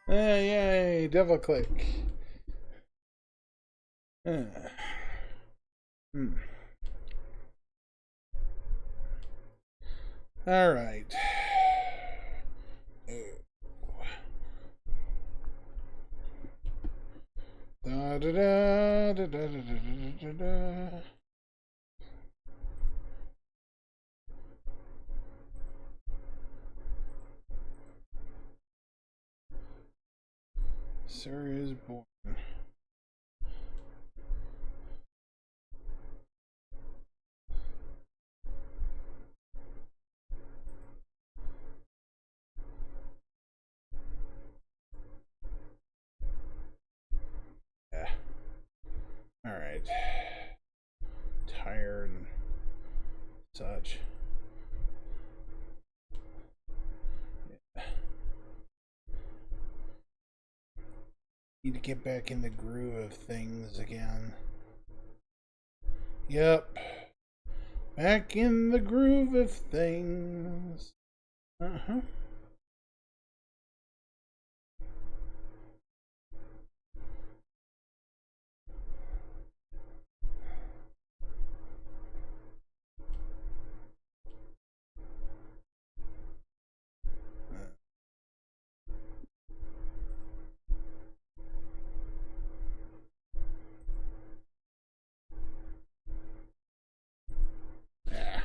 Yay, double click. Uh, hmm. All right. Da da da da da da da da. Sir is born. Yeah. All right. Tired and such. Yeah. Need to get back in the groove of things again. Yep. Back in the groove of things. Uh-huh. Yeah.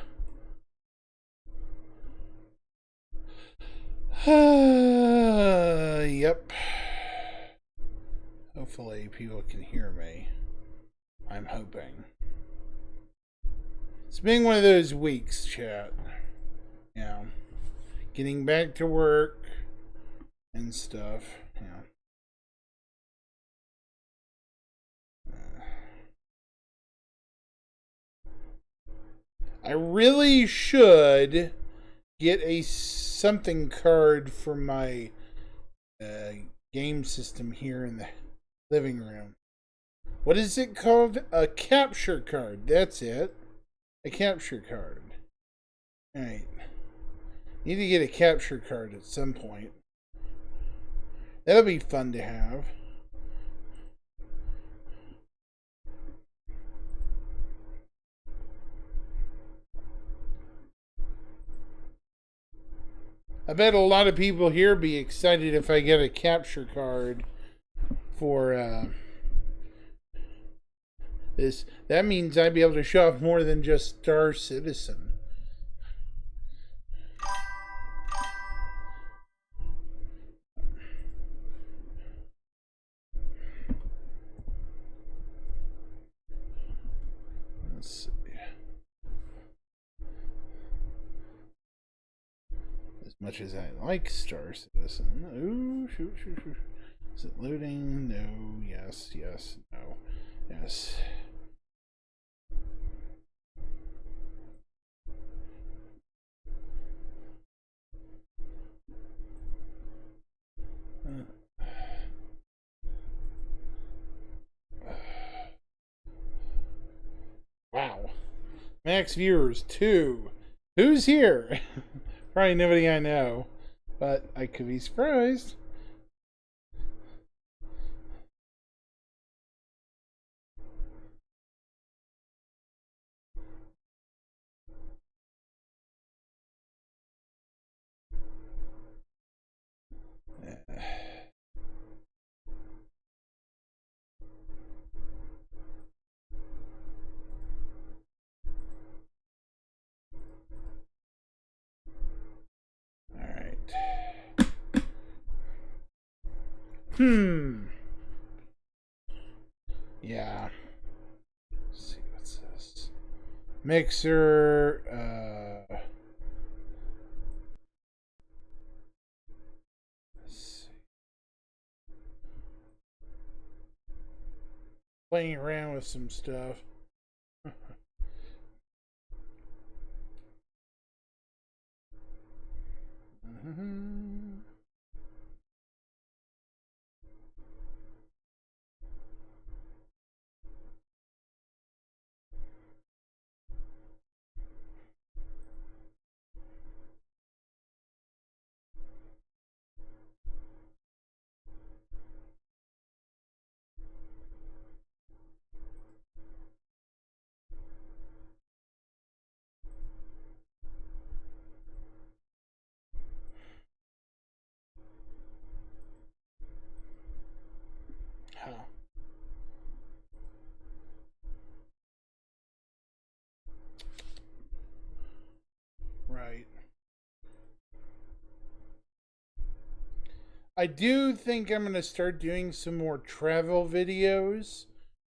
Yep. Hopefully people can hear me. I'm hoping. It's been one of those weeks, chat. You know, getting back to work and stuff. You know. I really should get a something card for my uh, game system here in the living room. What is it called? A capture card. That's it. A capture card. Alright. Need to get a capture card at some point. That'll be fun to have. I bet a lot of people here be excited if I get a capture card for this. That means I'd be able to show off more than just Star Citizen. Let's see. As much as I like Star Citizen. Ooh, shoot, shoot, shoot. Is it loading? No. Yes, yes, no. Yes. Wow. Max viewers, 2. Who's here? Probably nobody I know. But I could be surprised. Alright. Yeah. Let's see, what's this? Mixer, let's see. Playing around with some stuff. Right. I do think I'm going to start doing some more travel videos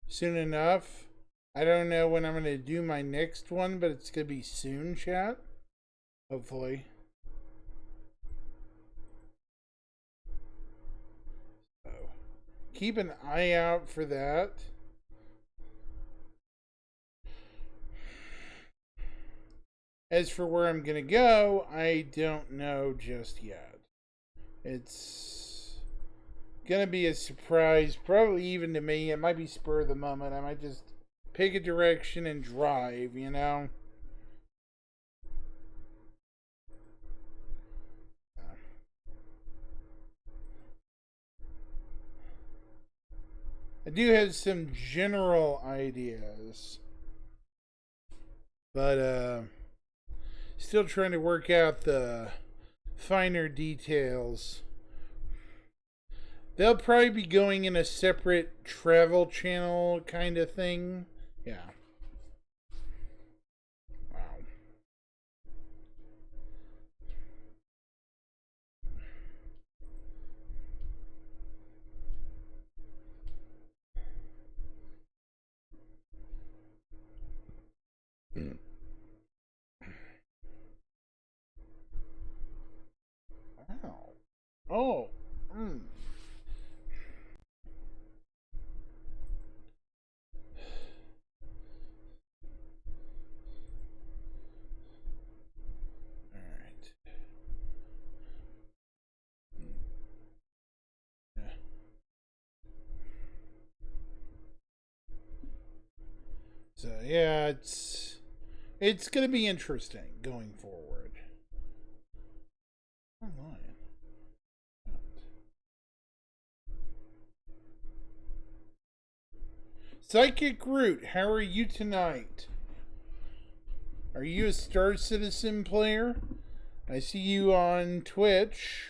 soon enough. I don't know when I'm going to do my next one, but it's going to be soon, chat. Hopefully. So, keep an eye out for that. As for where I'm going to go, I don't know just yet. It's going to be a surprise, probably even to me. It might be spur of the moment. I might just pick a direction and drive, you know? I do have some general ideas, but still trying to work out the finer details. They'll probably be going in a separate travel channel kind of thing. Yeah. Wow. Wow. Oh. Mm. So yeah, it's gonna be interesting going forward. Online. Psychic Root, how are you tonight? Are you a Star Citizen player? I see you on Twitch.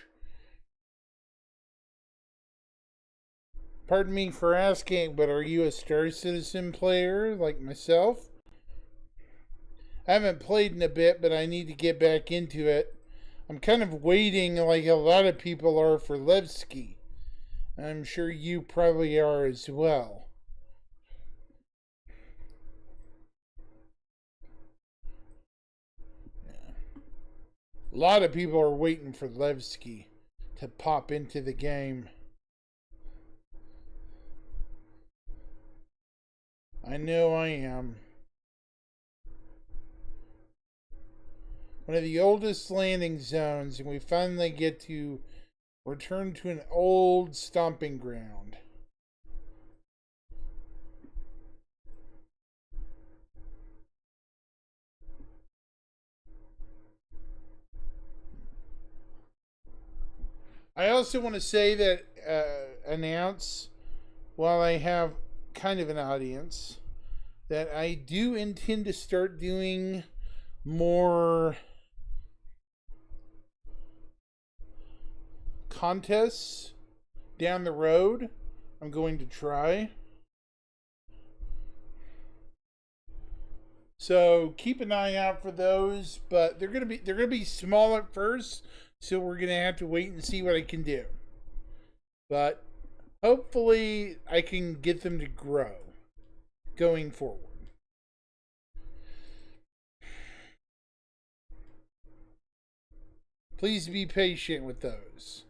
Pardon me for asking, but are you a Star Citizen player like myself? I haven't played in a bit, but I need to get back into it. I'm kind of waiting, like a lot of people are, for Levski. I'm sure you probably are as well. Yeah. A lot of people are waiting for Levski to pop into the game. I know I am. One of the oldest landing zones, and we finally get to return to an old stomping ground. I also want to say that, announce, while I have kind of an audience, that I do intend to start doing more contests down the road. I'm going to try. So keep an eye out for those, but they're gonna be small at first, so we're gonna have to wait and see what I can do. But hopefully I can get them to grow going forward. Please be patient with those.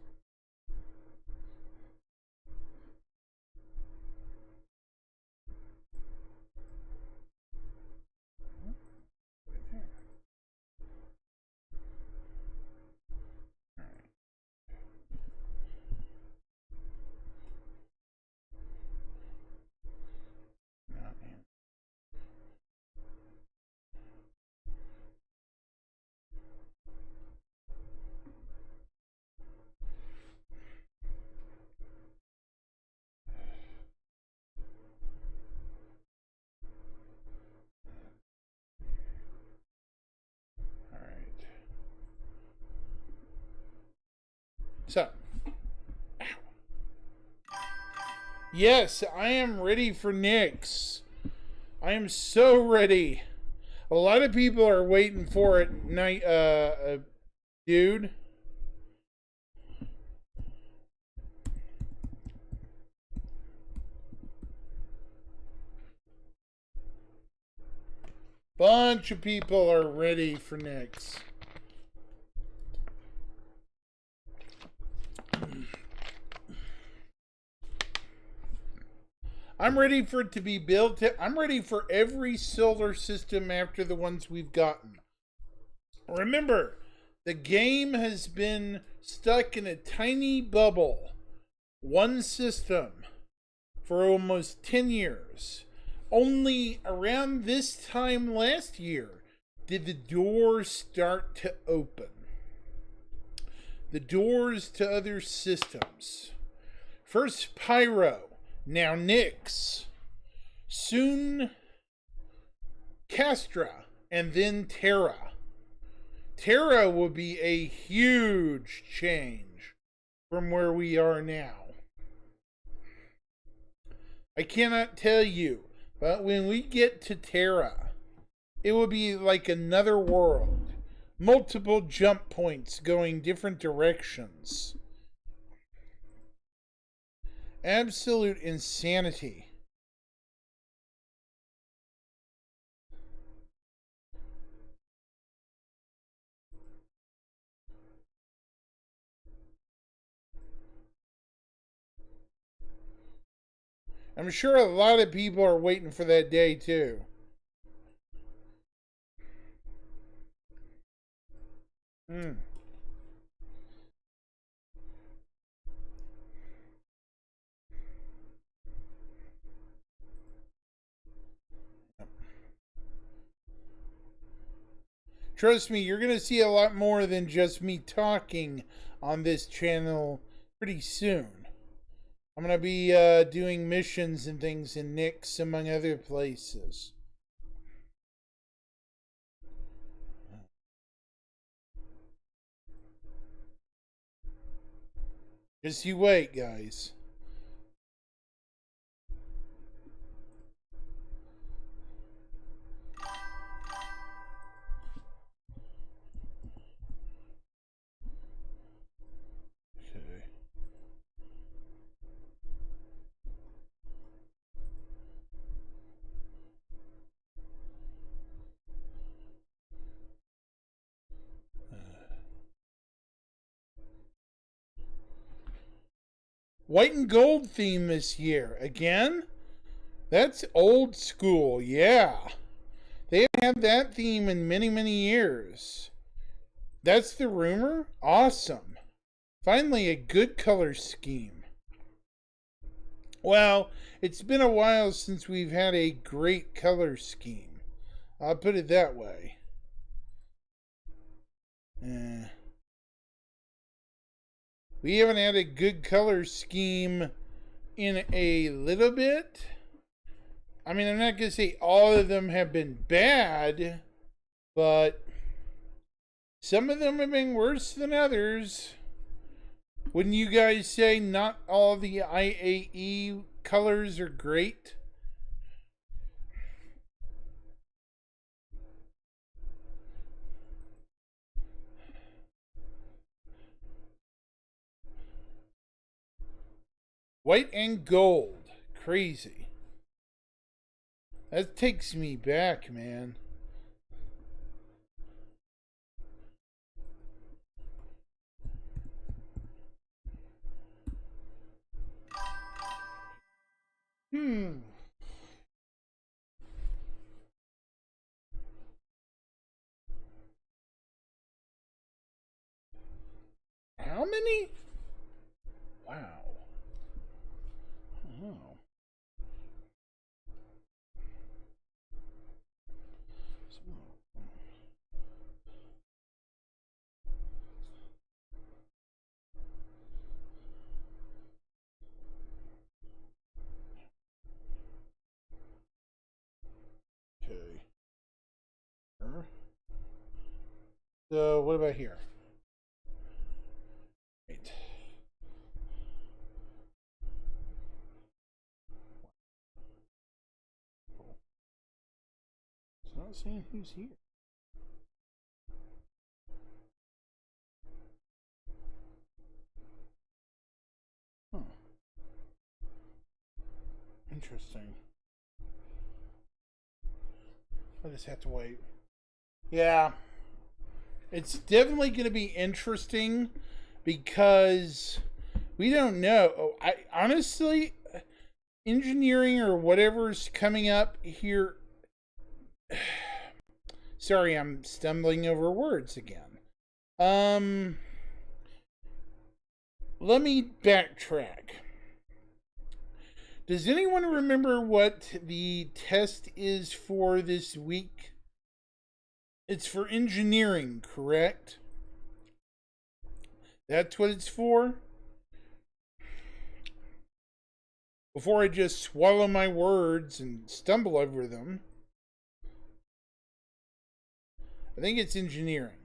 So, yes, I am ready for Nyx. I am so ready. A lot of people are waiting for it, dude. Bunch of people are ready for Nyx. I'm ready for it to be built. I'm ready for every solar system after the ones we've gotten. Remember, the game has been stuck in a tiny bubble, one system, for almost 10 years. Only around this time last year did the doors start to open. The doors to other systems. First Pyro, now Nyx, soon Castra, and then Terra. Terra will be a huge change from where we are now. I cannot tell you, but when we get to Terra, it will be like another world. Multiple jump points going different directions. Absolute insanity. I'm sure a lot of people are waiting for that day too. Hmm. Trust me, you're going to see a lot more than just me talking on this channel pretty soon. I'm going to be doing missions and things in Nyx, among other places. Just you wait, guys. Okay. White and gold theme this year. Again? That's old school, yeah. They haven't had that theme in many, many years. That's the rumor? Awesome. Finally, a good color scheme. Well, it's been a while since we've had a great color scheme. I'll put it that way. We haven't had a good color scheme in a little bit. I mean, I'm not going to say all of them have been bad, but some of them have been worse than others. Wouldn't you guys say not all the IAE colors are great? White and gold. Crazy. That takes me back, man. How many? Wow. Oh. Okay. So, what about here? Right. So not seeing who's here. Huh. Interesting. I just have to wait. Yeah. It's definitely going to be interesting because we don't know. I honestly, engineering or whatever's coming up here. Sorry, I'm stumbling over words again. Let me backtrack. Does anyone remember what the test is for this week? It's for engineering, correct? That's what it's for? Before I just swallow my words and stumble over them, I think it's engineering.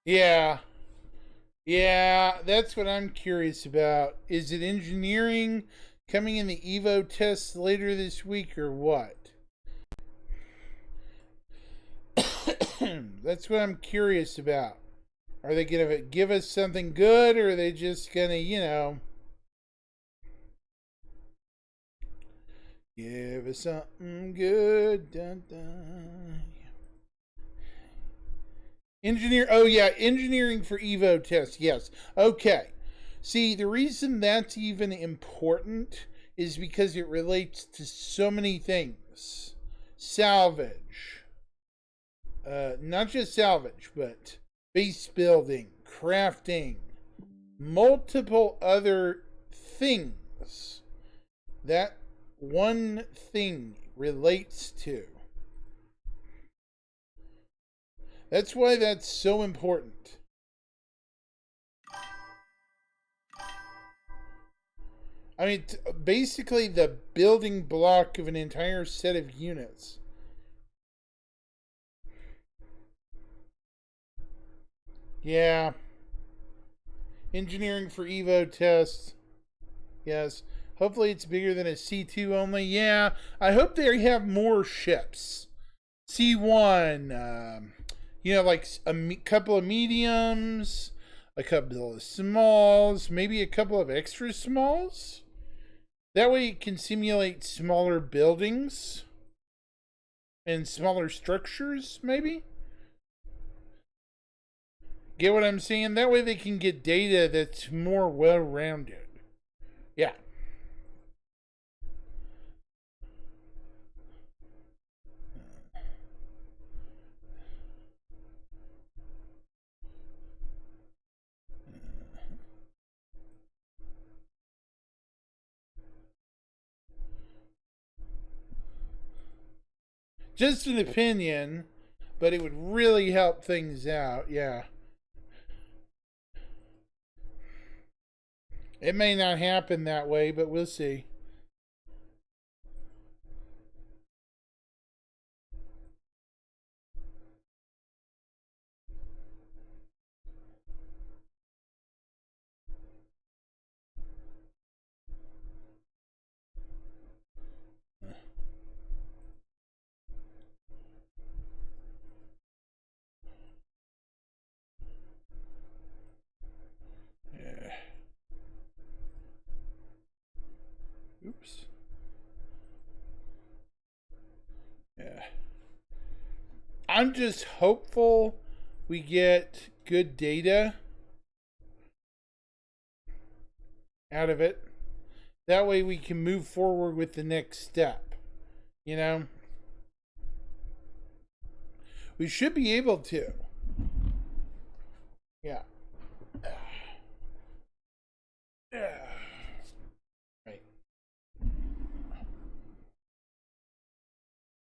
Yeah. Yeah, that's what I'm curious about. Is it engineering coming in the Evo tests later this week or what? That's what I'm curious about. Are they going to give us something good or are they just going to, give us something good? Dun, dun. Engineering for Evo tests. Yes. Okay. See, the reason that's even important is because it relates to so many things. Salvage. Not just salvage, but base building, crafting, multiple other things that one thing relates to. That's why that's so important. I mean, basically the building block of an entire set of units. Yeah. Engineering for Evo tests. Yes. Hopefully it's bigger than a C2 only. Yeah. I hope they have more ships. C1, like a couple of mediums, a couple of smalls, maybe a couple of extra smalls. That way it can simulate smaller buildings and smaller structures, maybe. Get what I'm saying? That way they can get data that's more well rounded. Yeah. Just an opinion, but it would really help things out. Yeah. It may not happen that way, but we'll see. Yeah. Oops. Yeah. I'm just hopeful we get good data out of it. That way we can move forward with the next step. You know? We should be able to. Yeah. Yeah. Right.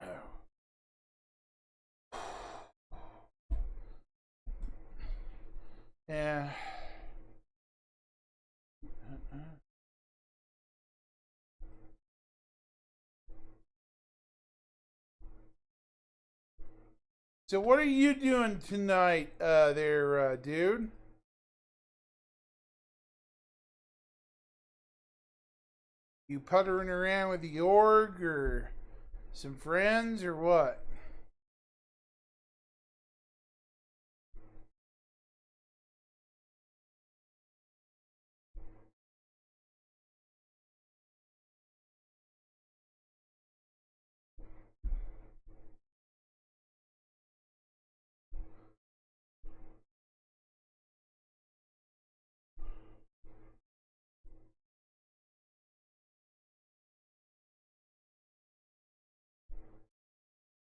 Oh. Yeah. So what are you doing tonight, there, dude? You puttering around with the org or some friends or what?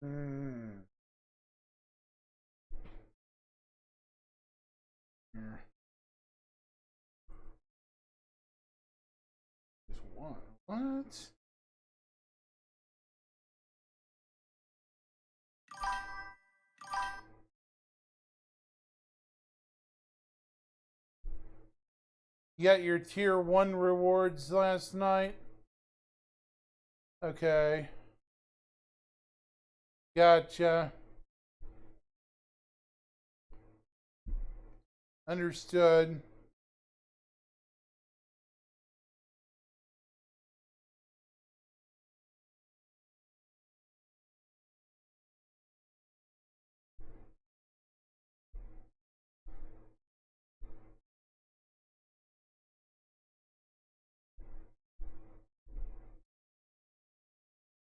Hmm. Just one. What? You got your tier 1 rewards last night? Okay. Gotcha. Understood.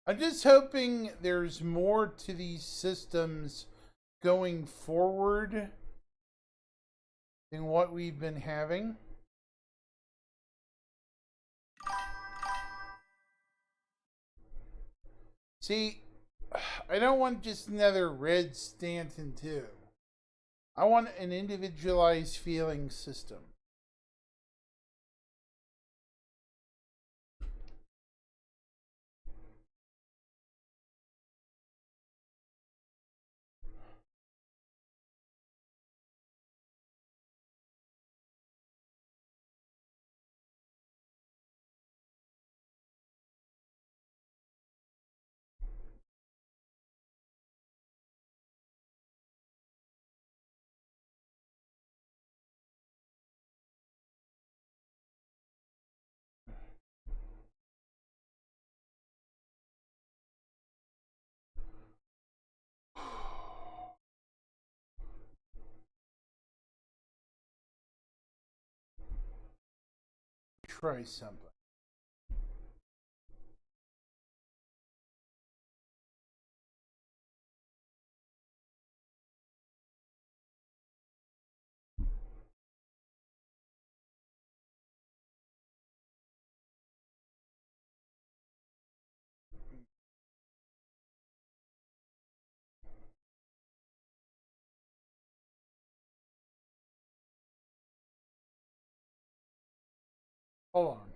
I'm just hoping there's more to these systems going forward than what we've been having. See, I don't want just another Red Stanton 2. I want an individualized feeling system. Try something. Hold on.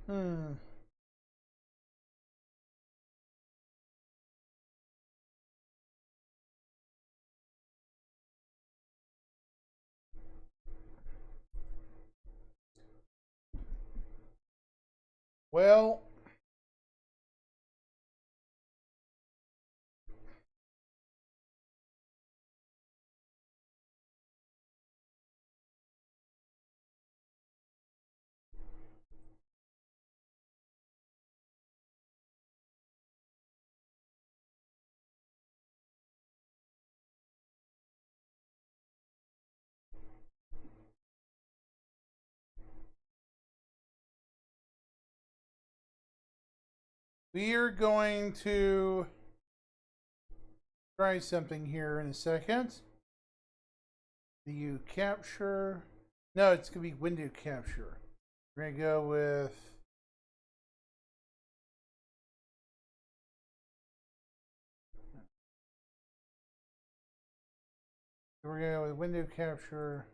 Hmm. Well, we are going to try something here in a second. View capture. No, it's going to be window capture. We're going to go with... We're going to go with window capture.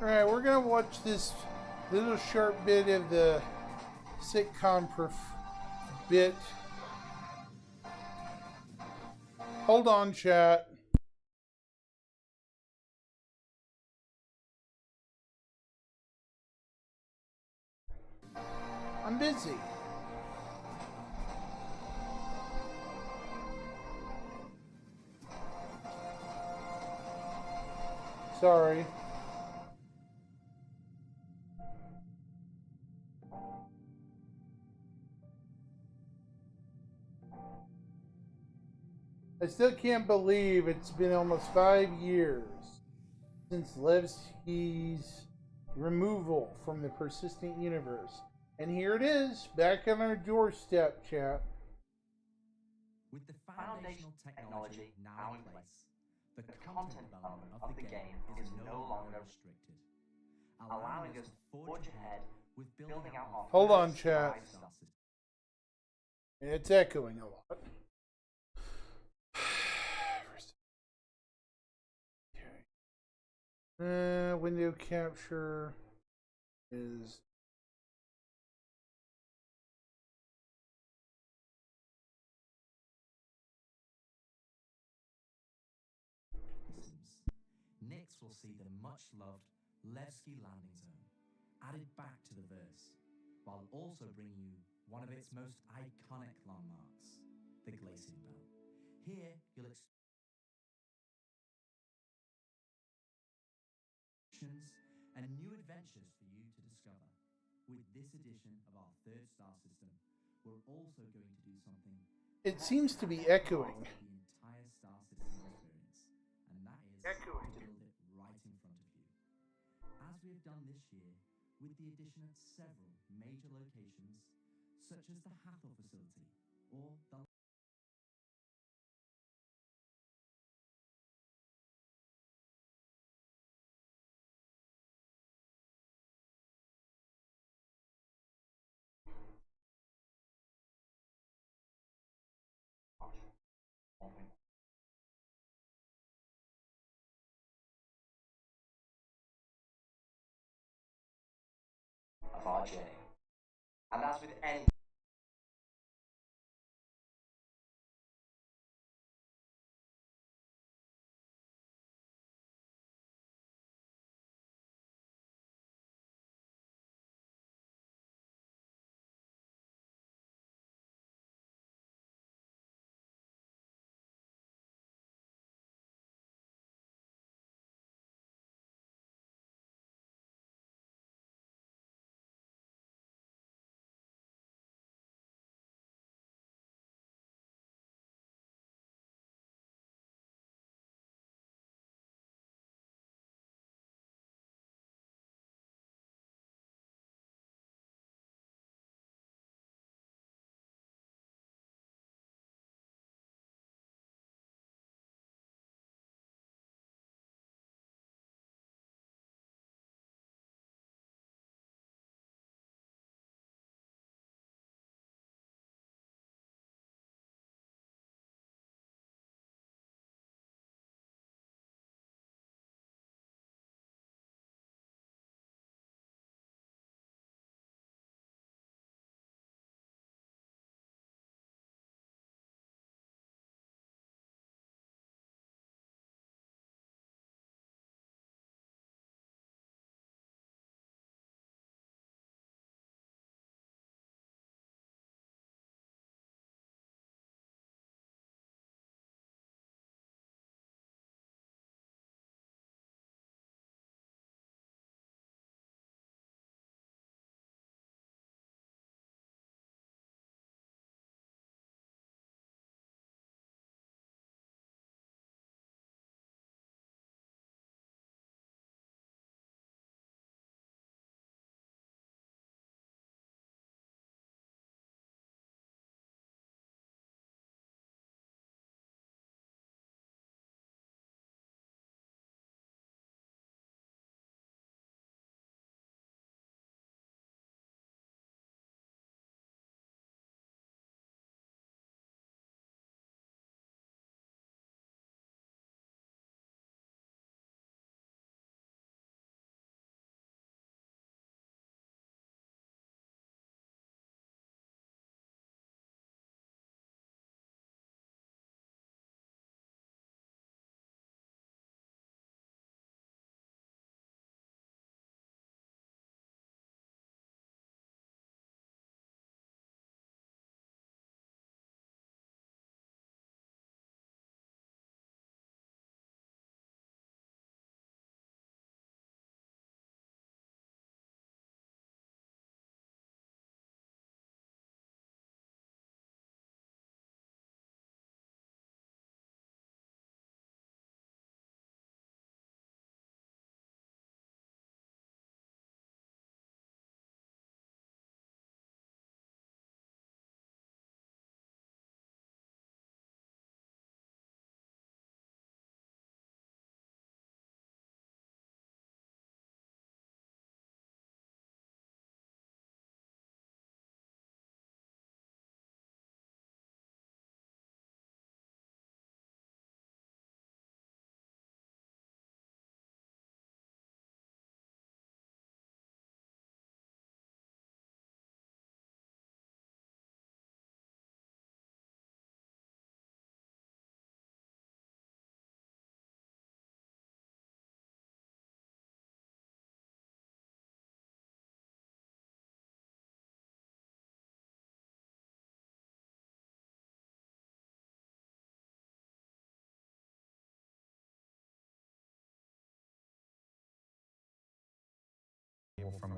Alright, we're going to watch this little short bit of the sitcom bit. Hold on, chat. I'm busy. Sorry. I still can't believe it's been almost 5 years since Levski's removal from the persistent universe. And here it is, back on our doorstep, chat. With the foundational technology now in place, the content development of the game is no longer restricted, allowing us to forge ahead with building out our Hold on, chat. It's echoing a lot. Window capture is... Nyx will see the much-loved Levski landing zone added back to the verse, while also bringing you one of its most iconic landmarks, the Glacian Belt. Here, you'll experience and new adventures for you to discover. With this edition of our third star system, we're also going to do something. It seems to be echoing. The entire star system experience, and that is echoing. To build it right in front of you. As we have done this year, with the addition of several major locations, such as the Hathor facility or the of our journey. And as with any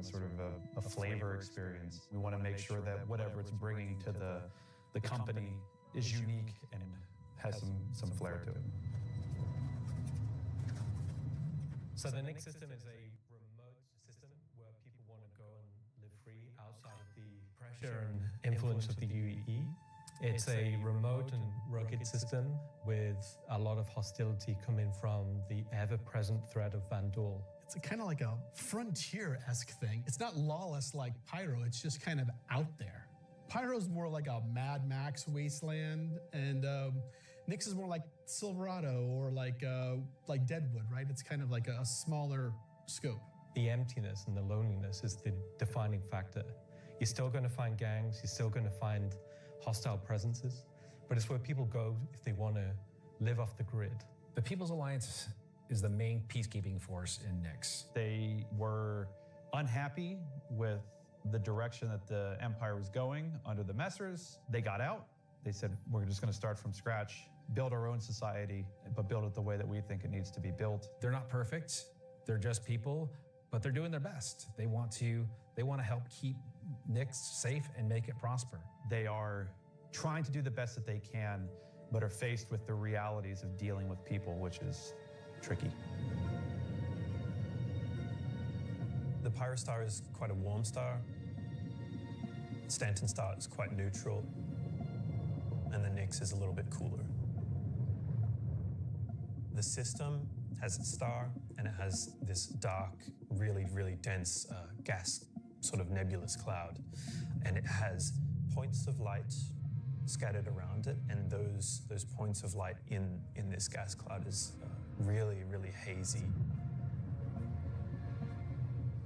sort of a flavor experience. We want to make sure that whatever it's bringing to the company is unique and has some flair to it. So the Nix system is a remote system where people want to go and live free outside of the pressure and influence of the UEE. It's a remote and rugged system with a lot of hostility coming from the ever-present threat of Vanduul. It's kind of like a frontier-esque thing. It's not lawless like Pyro, it's just kind of out there. Pyro's more like a Mad Max wasteland, and Nix is more like Silverado or like Deadwood, right? It's kind of like a smaller scope. The emptiness and the loneliness is the defining factor. You're still going to find gangs, you're still going to find hostile presences, but it's where people go if they want to live off the grid. The People's Alliance is the main peacekeeping force in Nix. They were unhappy with the direction that the Empire was going under the Messers. They got out. They said, we're just going to start from scratch, build our own society, but build it the way that we think it needs to be built. They're not perfect. They're just people, but they're doing their best. They want to help keep Nix safe and make it prosper. They are trying to do the best that they can, but are faced with the realities of dealing with people, which is tricky. The Pyro Star is quite a warm star. Stanton Star is quite neutral. And the Nix is a little bit cooler. The system has its star, and it has this dark, really, really dense gas sort of nebulous cloud. And it has points of light scattered around it, and those points of light in this gas cloud is really, really hazy.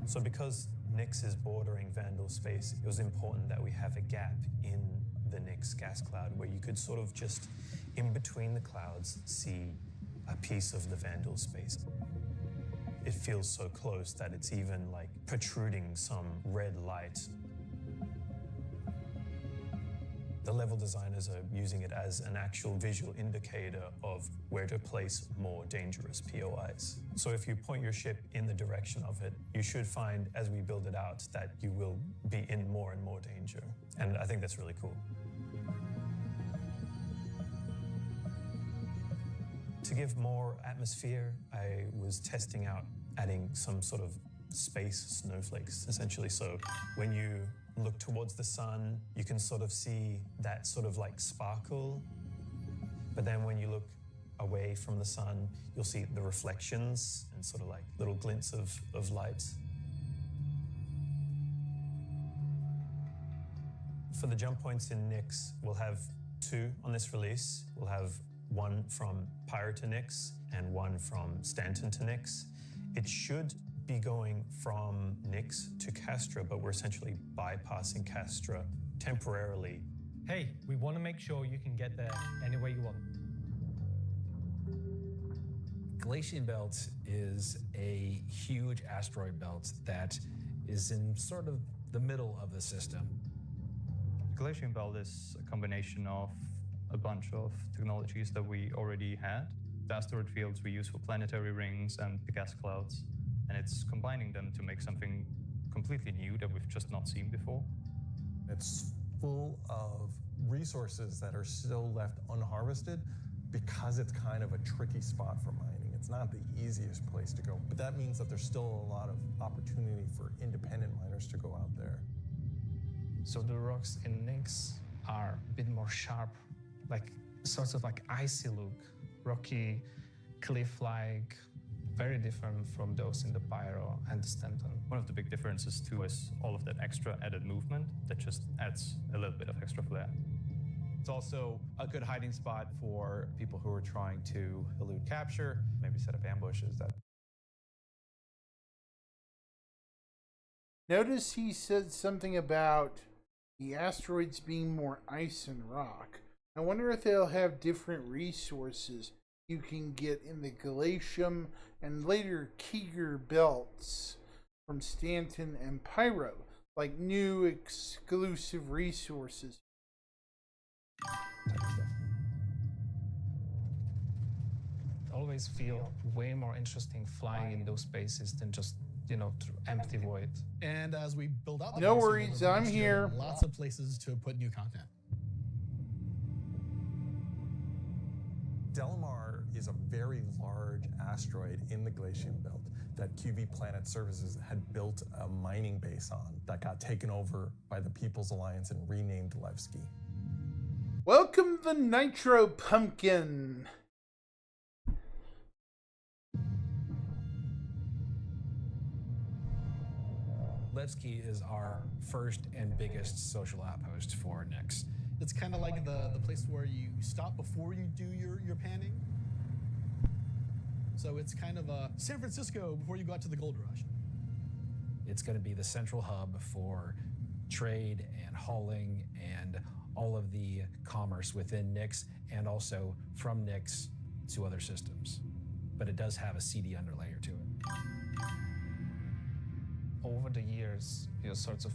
So because Nix is bordering Vanduul space, it was important that we have a gap in the Nix gas cloud where you could sort of just, in between the clouds, see a piece of the Vanduul space. It feels so close that it's even like protruding some red light. The level designers are using it as an actual visual indicator of where to place more dangerous POIs. So if you point your ship in the direction of it, you should find, as we build it out, that you will be in more and more danger. And I think that's really cool. To give more atmosphere, I was testing out adding some sort of space snowflakes, essentially. So when you look towards the sun, you can sort of see that sort of like sparkle. But then when you look away from the sun, you'll see the reflections and sort of like little glints of light. For the jump points in Nix, we'll have 2 on this release. We'll have one from Pyro to Nix and one from Stanton to Nix. It should be going from Nix to Castra, but we're essentially bypassing Castra temporarily. Hey, we want to make sure you can get there any way you want. Galatian Belt is a huge asteroid belt that is in sort of the middle of the system. The Galatian Belt is a combination of a bunch of technologies that we already had. The asteroid fields we use for planetary rings and the gas clouds. And it's combining them to make something completely new that we've just not seen before. It's full of resources that are still left unharvested because it's kind of a tricky spot for mining. It's not the easiest place to go, but that means that there's still a lot of opportunity for independent miners to go out there. So the rocks in Nix are a bit more sharp, like sorts of like icy look, rocky, cliff-like, very different from those in the Pyro and the Stanton. One of the big differences too is all of that extra added movement that just adds a little bit of extra flair. It's also a good hiding spot for people who are trying to elude capture, maybe set up ambushes. Notice he said something about the asteroids being more ice and rock. I wonder if they'll have different resources you can get in the Galatium and later Keeger belts from Stanton and Pyro, like new exclusive always feel way more interesting flying in those spaces than just, empty void. And as we build out the No base, worries, we'll I'm have here. Lots of places to put new content. Delamar is a very large asteroid in the Glacian Belt that QV Planet Services had built a mining base on that got taken over by the People's Alliance and renamed Levski. Welcome the Nitro Pumpkin. Levski is our first and biggest social outpost for Nyx. It's kind of like the place where you stop before you do your panning. So it's kind of a San Francisco before you go out to the gold rush. It's going to be the central hub for trade and hauling and all of the commerce within Nyx and also from Nyx to other systems. But it does have a CD underlayer to it. Over the years, you're sort of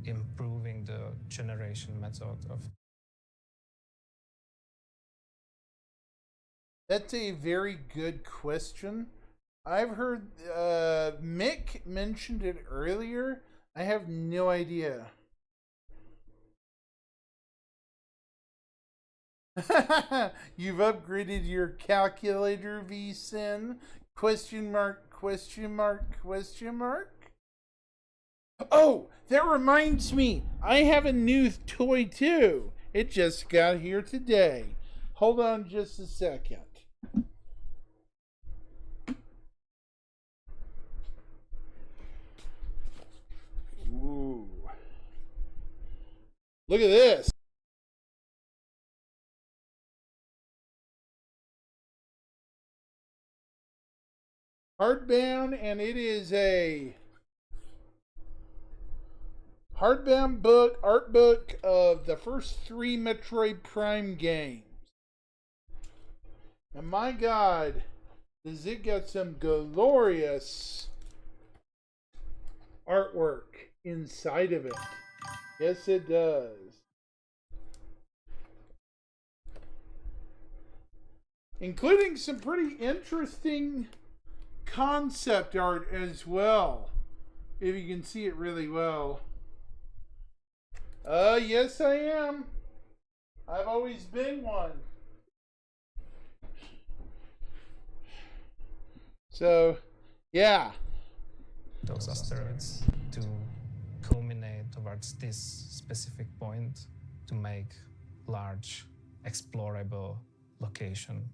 improving the generation method of. That's a very good question. I've heard Mick mentioned it earlier. I have no idea. You've upgraded your calculator, VSIN? Question mark, question mark, question mark? Oh, that reminds me. I have a new toy too. It just got here today. Hold on just a second. Ooh. Look at this. Hardbound, and it is a hardbound book, art book of the first 3 Metroid Prime games. And my God, does it got some glorious artwork inside of it. Yes, it does. Including some pretty interesting concept art as well, if you can see it really well. Yes I am. I've always been one. So, yeah. Those asteroids to culminate towards this specific point to make large, explorable location.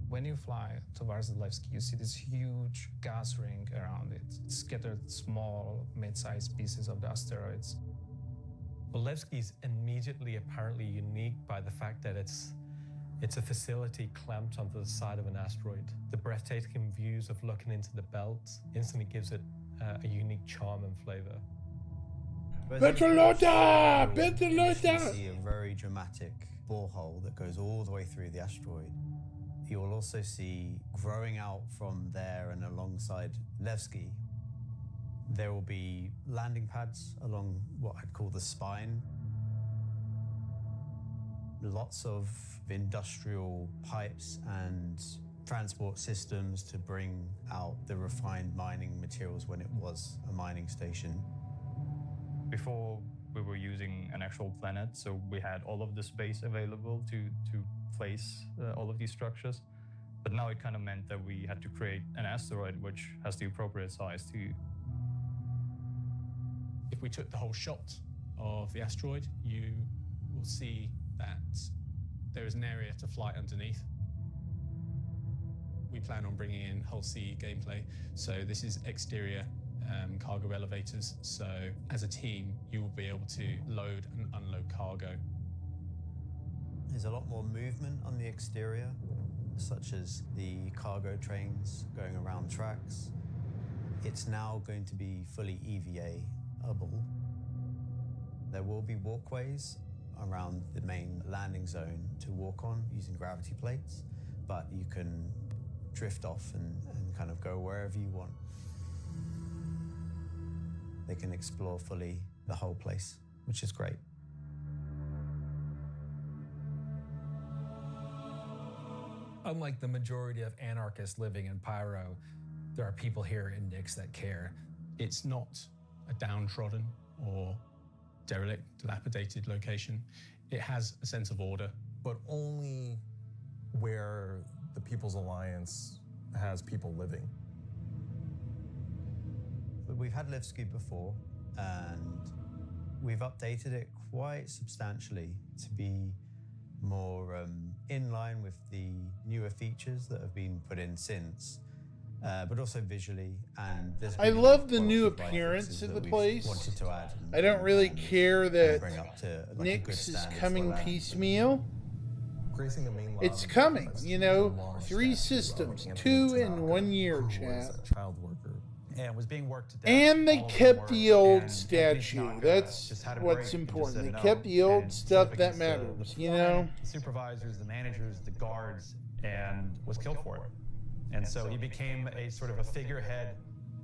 When you fly towards Levski, you see this huge gas ring around it, scattered small, mid-sized pieces of the asteroids. Well, Levski is immediately apparently unique by the fact that it's a facility clamped onto the side of an asteroid. The breathtaking views of looking into the belt instantly gives it a unique charm and flavor. Petalota! You see a very dramatic borehole that goes all the way through the asteroid. You will also see growing out from there and alongside Levski, there will be landing pads along what I'd call the spine. Lots of industrial pipes and transport systems to bring out the refined mining materials when it was a mining station. Before, we were using an actual planet, so we had all of the space available to place all of these structures. But now it kind of meant that we had to create an asteroid which has the appropriate size too. If we took the whole shot of the asteroid, you will see that there is an area to fly underneath. We plan on bringing in Hull C gameplay, so this is exterior cargo elevators, so as a team you will be able to load and unload cargo. There's a lot more movement on the exterior, such as the cargo trains going around tracks. It's now going to be fully EVA-able. There will be walkways around the main landing zone to walk on using gravity plates, but you can drift off and kind of go wherever you want. They can explore fully the whole place, which is great. Unlike the majority of anarchists living in Pyro, there are people here in Nyx that care. It's not a downtrodden or derelict, dilapidated location. It has a sense of order. But only where the People's Alliance has people living. But we've had Levski before, and we've updated it quite substantially to be more in line with the newer features that have been put in since, but also visually. And I love the new appearance of the place. Wanted to add I don't really care that bring up to like a good Nyx is standard coming for that. piecemeal. Gracing the main It's lobby coming, has you know, long 3 statue of systems, Anthony 2 in Tanaka, 1 year, who was chat. a child worker. And was being worked to death. And they all over kept work, the old and statue. Tanaka That's just had a what's break and just important. said They no, kept the old and stuff stood that against the matters, you foreman, know? the supervisors, the managers, the guards, and was killed for it. And so he became a sort of a figurehead.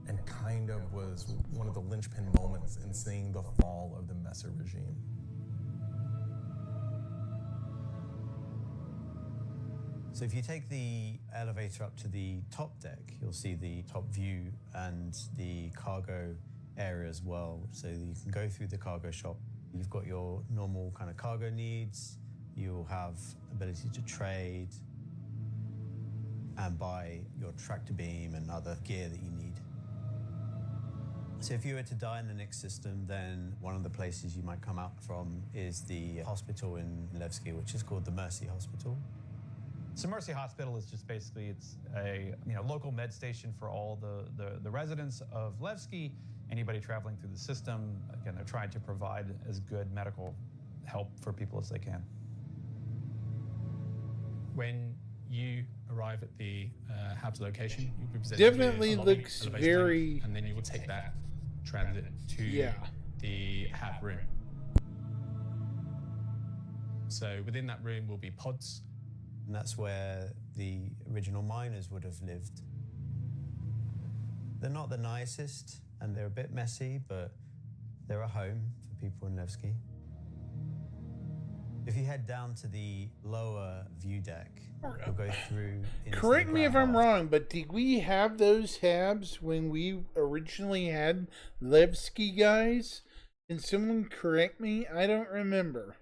And kind of was one of the linchpin moments in seeing the fall of the Messer regime. So if you take the elevator up to the top deck, you'll see the top view and the cargo area as well. So you can go through the cargo shop. You've got your normal kind of cargo needs. You'll have ability to trade and buy your tractor beam and other gear that you need. So if you were to die in the Nyx system, then one of the places you might come out from is the hospital in Levski, which is called the Mercy Hospital. So Mercy Hospital is just basically, it's a local med station for all the residents of Levski, anybody traveling through the system. Again, they're trying to provide as good medical help for people as they can. When you arrive at the Habs location, you'll be presented Definitely with a lobby, looks elevator very- link, and then you will take that transit to the Hab room. So within that room will be pods. And that's where the original miners would have lived. They're not the nicest, and they're a bit messy, but they're a home for people in Levski. If you head down to the lower view deck, you'll go through. into Correct the me if ground I'm vault. wrong, but did we have those Habs when we originally had Levski guys? Can someone correct me? I don't remember.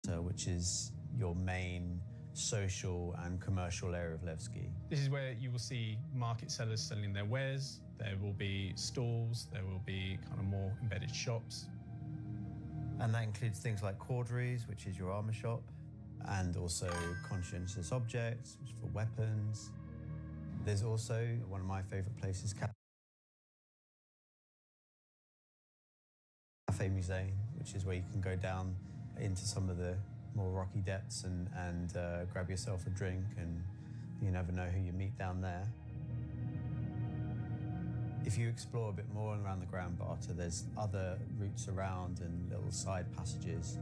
Which is your main social and commercial area of Levski. This is where you will see market sellers selling their wares. There will be stalls. There will be kind of more embedded shops. And that includes things like Corderies, which is your armor shop, and also conscientious objects, which is for weapons. There's also one of my favorite places, Cafe Musée, which is where you can go down into some of the more rocky depths and grab yourself a drink, and you never know who you meet down there. If you explore a bit more around the Grand Barter, there's other routes around and little side passages.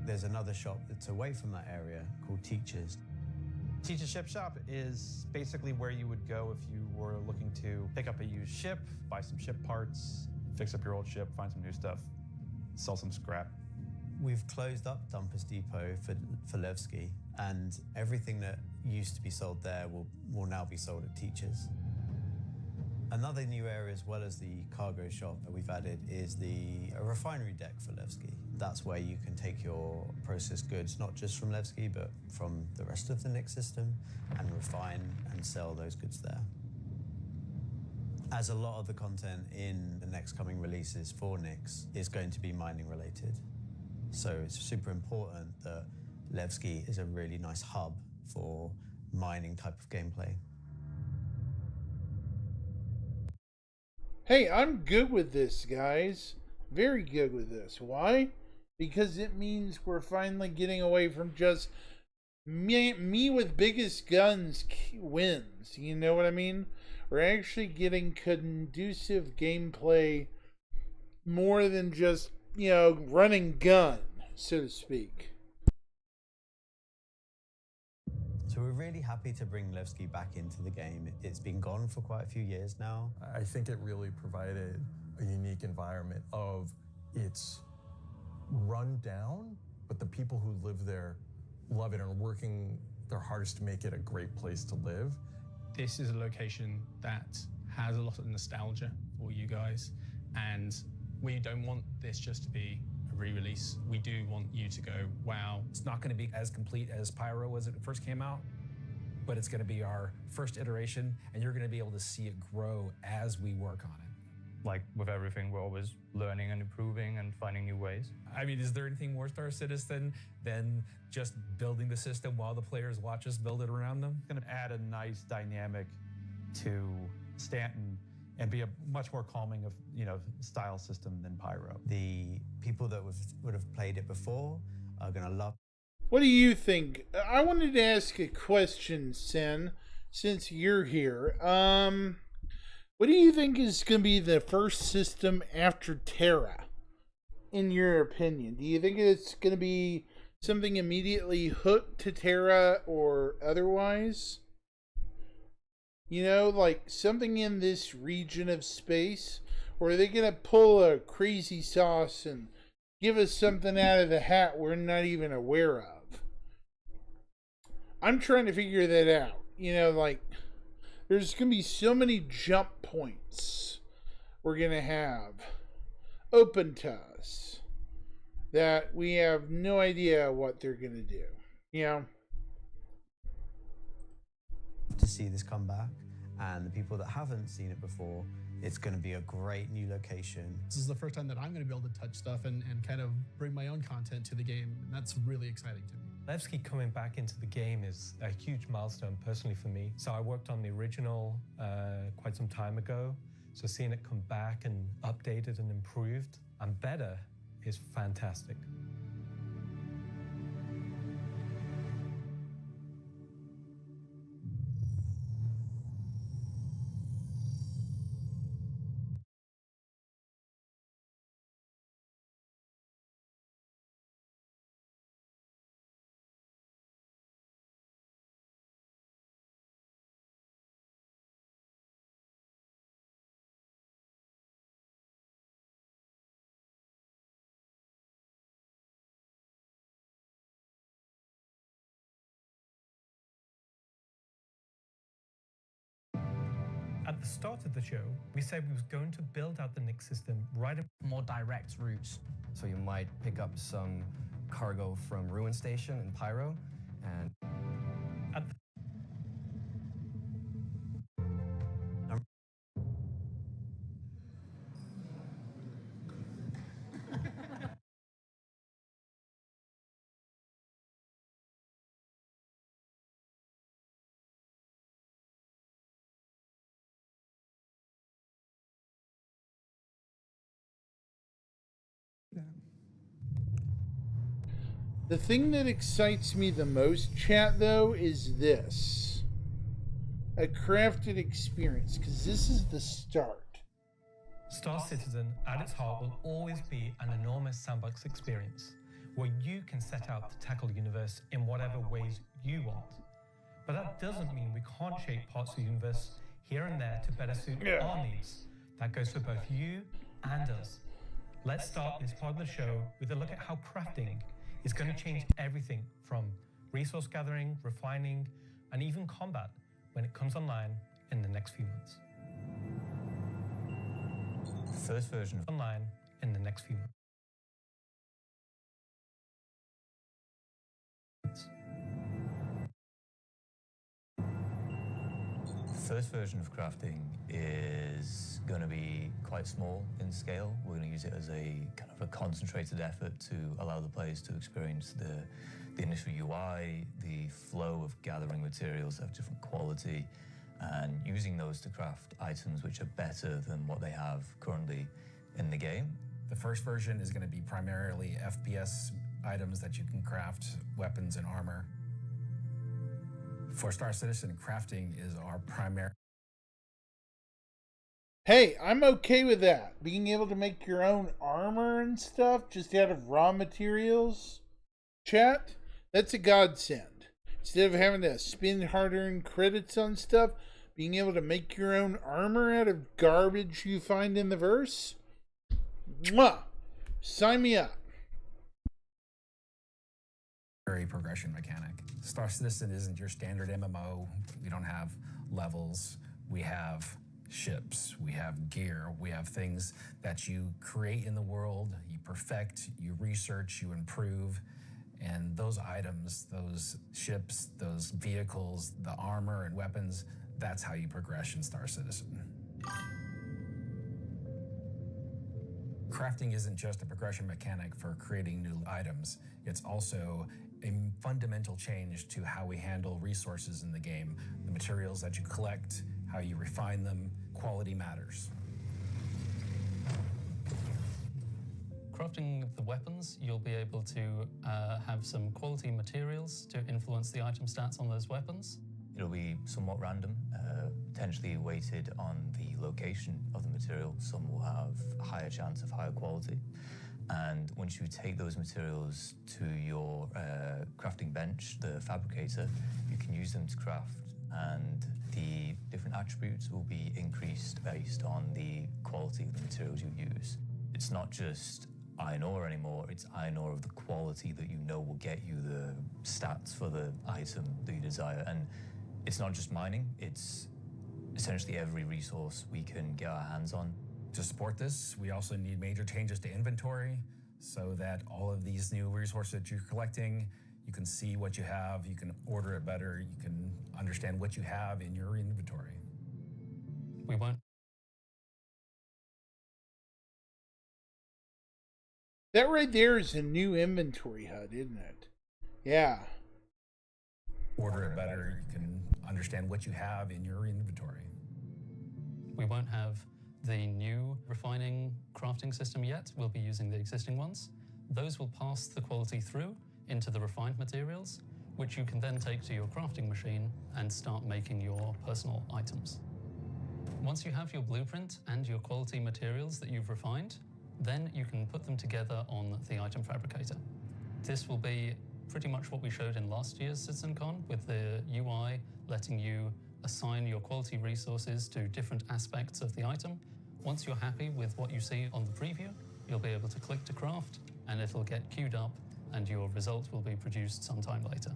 There's another shop that's away from that area called Teachers. Teach's Ship Shop is basically where you would go if you were looking to pick up a used ship, buy some ship parts, fix up your old ship, find some new stuff, sell some scrap. We've closed up Dumpers Depot for Levski, and everything that used to be sold there will now be sold at Teachers. Another new area, as well as the cargo shop that we've added, is the refinery deck for Levski. That's where you can take your processed goods, not just from Levski, but from the rest of the Nyx system, and refine and sell those goods there. As a lot of the content in the next coming releases for Nyx is going to be mining related. So it's super important that Levski is a really nice hub for mining type of gameplay. Hey, I'm good with this, guys. Very good with this. Why? Because it means we're finally getting away from just me with biggest guns wins. You know what I mean? We're actually getting conducive gameplay more than just, running gun, so to speak. So we're really happy to bring Levski back into the game. It's been gone for quite a few years now. I think it really provided a unique environment of it's run down, but the people who live there love it and are working their hardest to make it a great place to live. This is a location that has a lot of nostalgia for you guys, and we don't want this just to be a re-release. We do want you to go, wow. It's not going to be as complete as Pyro was when it first came out, but it's going to be our first iteration, and you're going to be able to see it grow as we work on it. Like with everything, we're always learning and improving and finding new ways. I mean, is there anything more Star Citizen than just building the system while the players watch us build it around them? Going to add a nice dynamic to Stanton and be a much more calming of style system than Pyro. The people that would have played it before are going to love. What do you think? I wanted to ask a question, Sen, since you're here. What do you think is going to be the first system after Terra, in your opinion? Do you think it's going to be something immediately hooked to Terra or otherwise? Like something in this region of space? Or are they going to pull a crazy sauce and give us something out of the hat we're not even aware of? I'm trying to figure that out. There's going to be so many jump points we're going to have open to us that we have no idea what they're going to do. To see this come back, and the people that haven't seen it before, it's going to be a great new location. This is the first time that I'm going to be able to touch stuff and kind of bring my own content to the game, and that's really exciting to me. Levski coming back into the game is a huge milestone personally for me. So I worked on the original quite some time ago. So seeing it come back and updated and improved and better is fantastic. At the start of the show, we said we was going to build out the Nyx system right up more direct routes. So you might pick up some cargo from Ruin Station in Pyro, and at the The thing that excites me the most, chat, though, is this. A crafted experience, because this is the start. Star Citizen, at its heart, will always be an enormous sandbox experience where you can set out to tackle the universe in whatever ways you want. But that doesn't mean we can't shape parts of the universe here and there to better suit our needs. That goes for both you and us. Let's start this part of the show with a look at how crafting is going to change everything from resource gathering, refining, and even combat when it comes online in the next few months. First version of online in the next few months. First version of crafting is going to be quite small in scale. We're going to use it as a kind of a concentrated effort to allow the players to experience the initial UI, the flow of gathering materials that have different quality, and using those to craft items which are better than what they have currently in the game. The first version is going to be primarily FPS items that you can craft, weapons and armor. For Star Citizen, crafting is our primary. Hey, I'm okay with that. Being able to make your own armor and stuff just out of raw materials. Chat, that's a godsend. Instead of having to spend hard-earned credits on stuff, being able to make your own armor out of garbage you find in the verse. Mwah! Sign me up. very progression mechanic. Star Citizen isn't your standard MMO. We don't have levels. We have ships, we have gear, we have things that you create in the world, you perfect, you research, you improve, and those items, those ships, those vehicles, the armor and weapons, that's how you progress in Star Citizen. Crafting isn't just a progression mechanic for creating new items, it's also a fundamental change to how we handle resources in the game. The materials that you collect, how you refine them, quality matters. Crafting the weapons, you'll be able to have some quality materials to influence the item stats on those weapons. It'll be somewhat random, potentially weighted on the location of the material. Some will have a higher chance of higher quality. And once you take those materials to your crafting bench, the fabricator, you can use them to craft, and the different attributes will be increased based on the quality of the materials you use. It's not just iron ore anymore, it's iron ore of the quality that you know will get you the stats for the item that you desire. And it's not just mining, it's essentially every resource we can get our hands on. To support this, we also need major changes to inventory so that all of these new resources that you're collecting, you can see what you have, you can order it better, you can understand what you have in your inventory. We won't. That right there is a new inventory HUD, isn't it? Yeah. Order it better, you can understand what you have in your inventory. We won't have the new refining crafting system yet. We'll be using the existing ones. Those will pass the quality through into the refined materials, which you can then take to your crafting machine and start making your personal items. Once you have your blueprint and your quality materials that you've refined, then you can put them together on the item fabricator. This will be pretty much what we showed in last year's CitizenCon, with the UI letting you assign your quality resources to different aspects of the item. Once you're happy with what you see on the preview, you'll be able to click to craft and it'll get queued up and your result will be produced sometime later.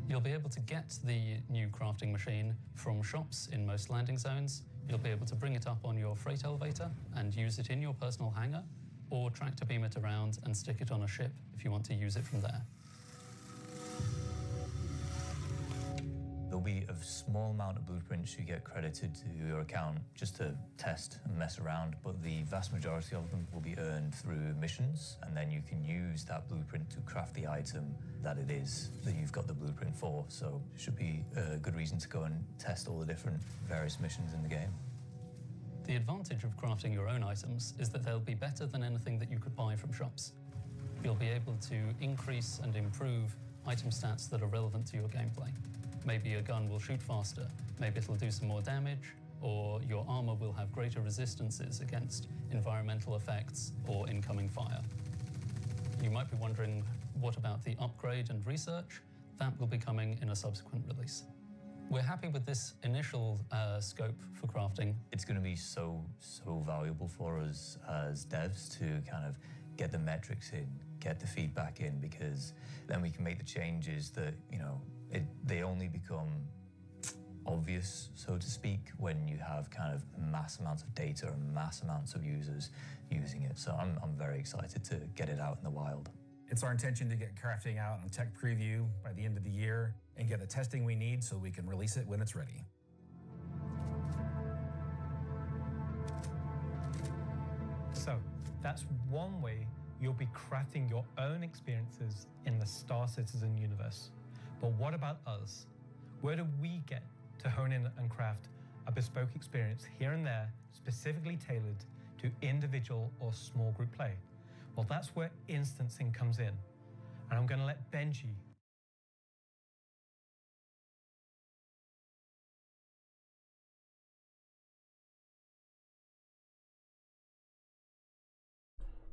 You'll be able to get the new crafting machine from shops in most landing zones. You'll be able to bring it up on your freight elevator and use it in your personal hangar, or tractor beam it around and stick it on a ship if you want to use it from there. There'll be a small amount of blueprints you get credited to your account just to test and mess around, but the vast majority of them will be earned through missions, and then you can use that blueprint to craft the item that it is that you've got the blueprint for. So it should be a good reason to go and test all the different various missions in the game. The advantage of crafting your own items is that they'll be better than anything that you could buy from shops. You'll be able to increase and improve item stats that are relevant to your gameplay. Maybe your gun will shoot faster, maybe it'll do some more damage, or your armor will have greater resistances against environmental effects or incoming fire. You might be wondering, what about the upgrade and research? That will be coming in a subsequent release. We're happy with this initial scope for crafting. It's going to be so valuable for us as devs to kind of get the metrics in, get the feedback in, because then we can make the changes that, you know, they only become obvious, so to speak, when you have kind of mass amounts of data and mass amounts of users using it. So I'm very excited to get it out in the wild. It's our intention to get crafting out on tech preview by the end of the year and get the testing we need so we can release it when it's ready. So that's one way you'll be crafting your own experiences in the Star Citizen universe. But what about us? Where do we get to hone in and craft a bespoke experience here and there, specifically tailored to individual or small group play? Well, that's where instancing comes in. And I'm going to let Benji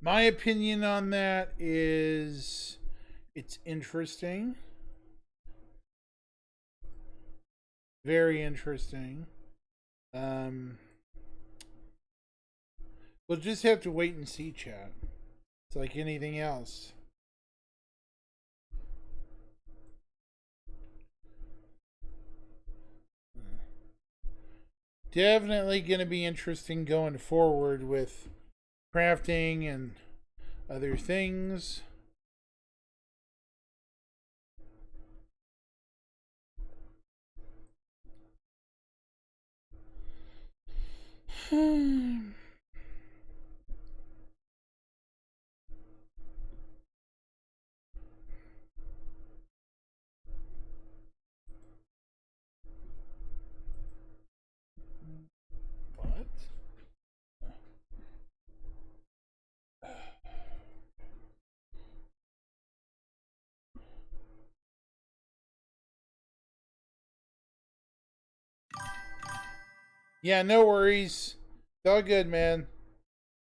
My opinion on that is it's interesting. Very interesting. We'll just have to wait and see, chat. It's like anything else. definitely going to be interesting going forward with crafting and other things. What? Yeah, no worries. It's all good, man.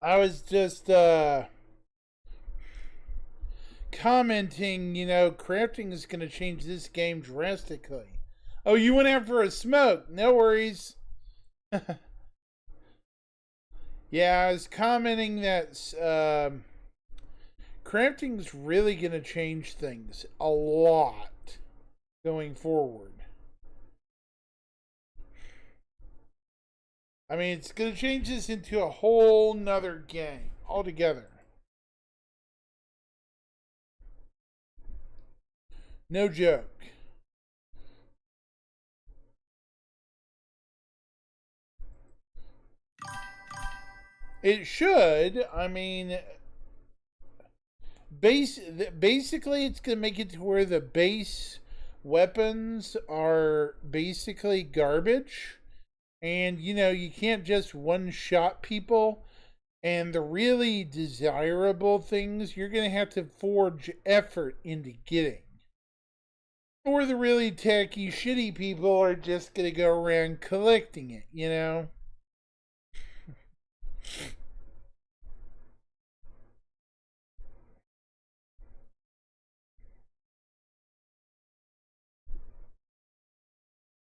I was just commenting, you know, crafting is going to change this game drastically. Oh, you went out for a smoke. No worries. Yeah, I was commenting that crafting's really going to change things a lot going forward. I mean, it's going to change this into a whole nother game altogether. No joke. It should. I mean, basically, it's going to make it to where the base weapons are basically garbage. And, you know, you can't just one-shot people. And the really desirable things, you're going to have to forge effort into getting. Or the really tacky, shitty people are just going to go around collecting it, you know?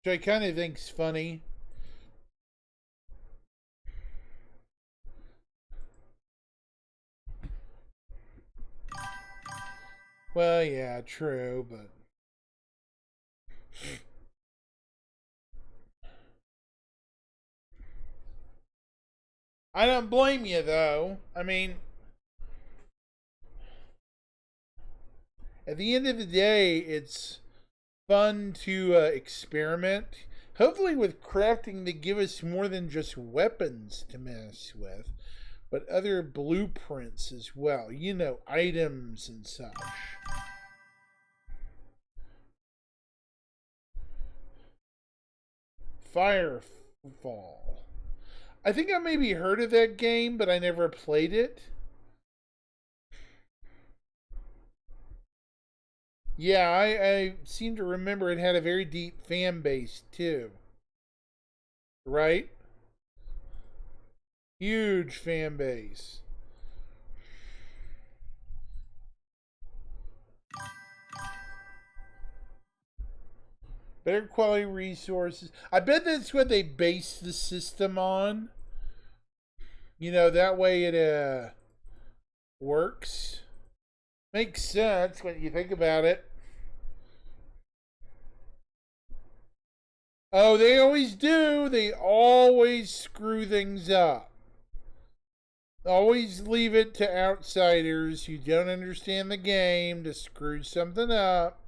Which I kind of think's funny. Well, yeah, true, but... I don't blame you, though. I mean... At the end of the day, it's fun to experiment. Hopefully with crafting to give us more than just weapons to mess with, but other blueprints as well. You know, items and such. Firefall. I think I maybe heard of that game, but I never played it. Yeah, I seem to remember it had a very deep fan base, too. Right? Huge fan base. Better quality resources. I bet that's what they base the system on. You know, that way it works. Makes sense when you think about it. Oh, they always do. They always screw things up. Always leave it to outsiders who don't understand the game to screw something up.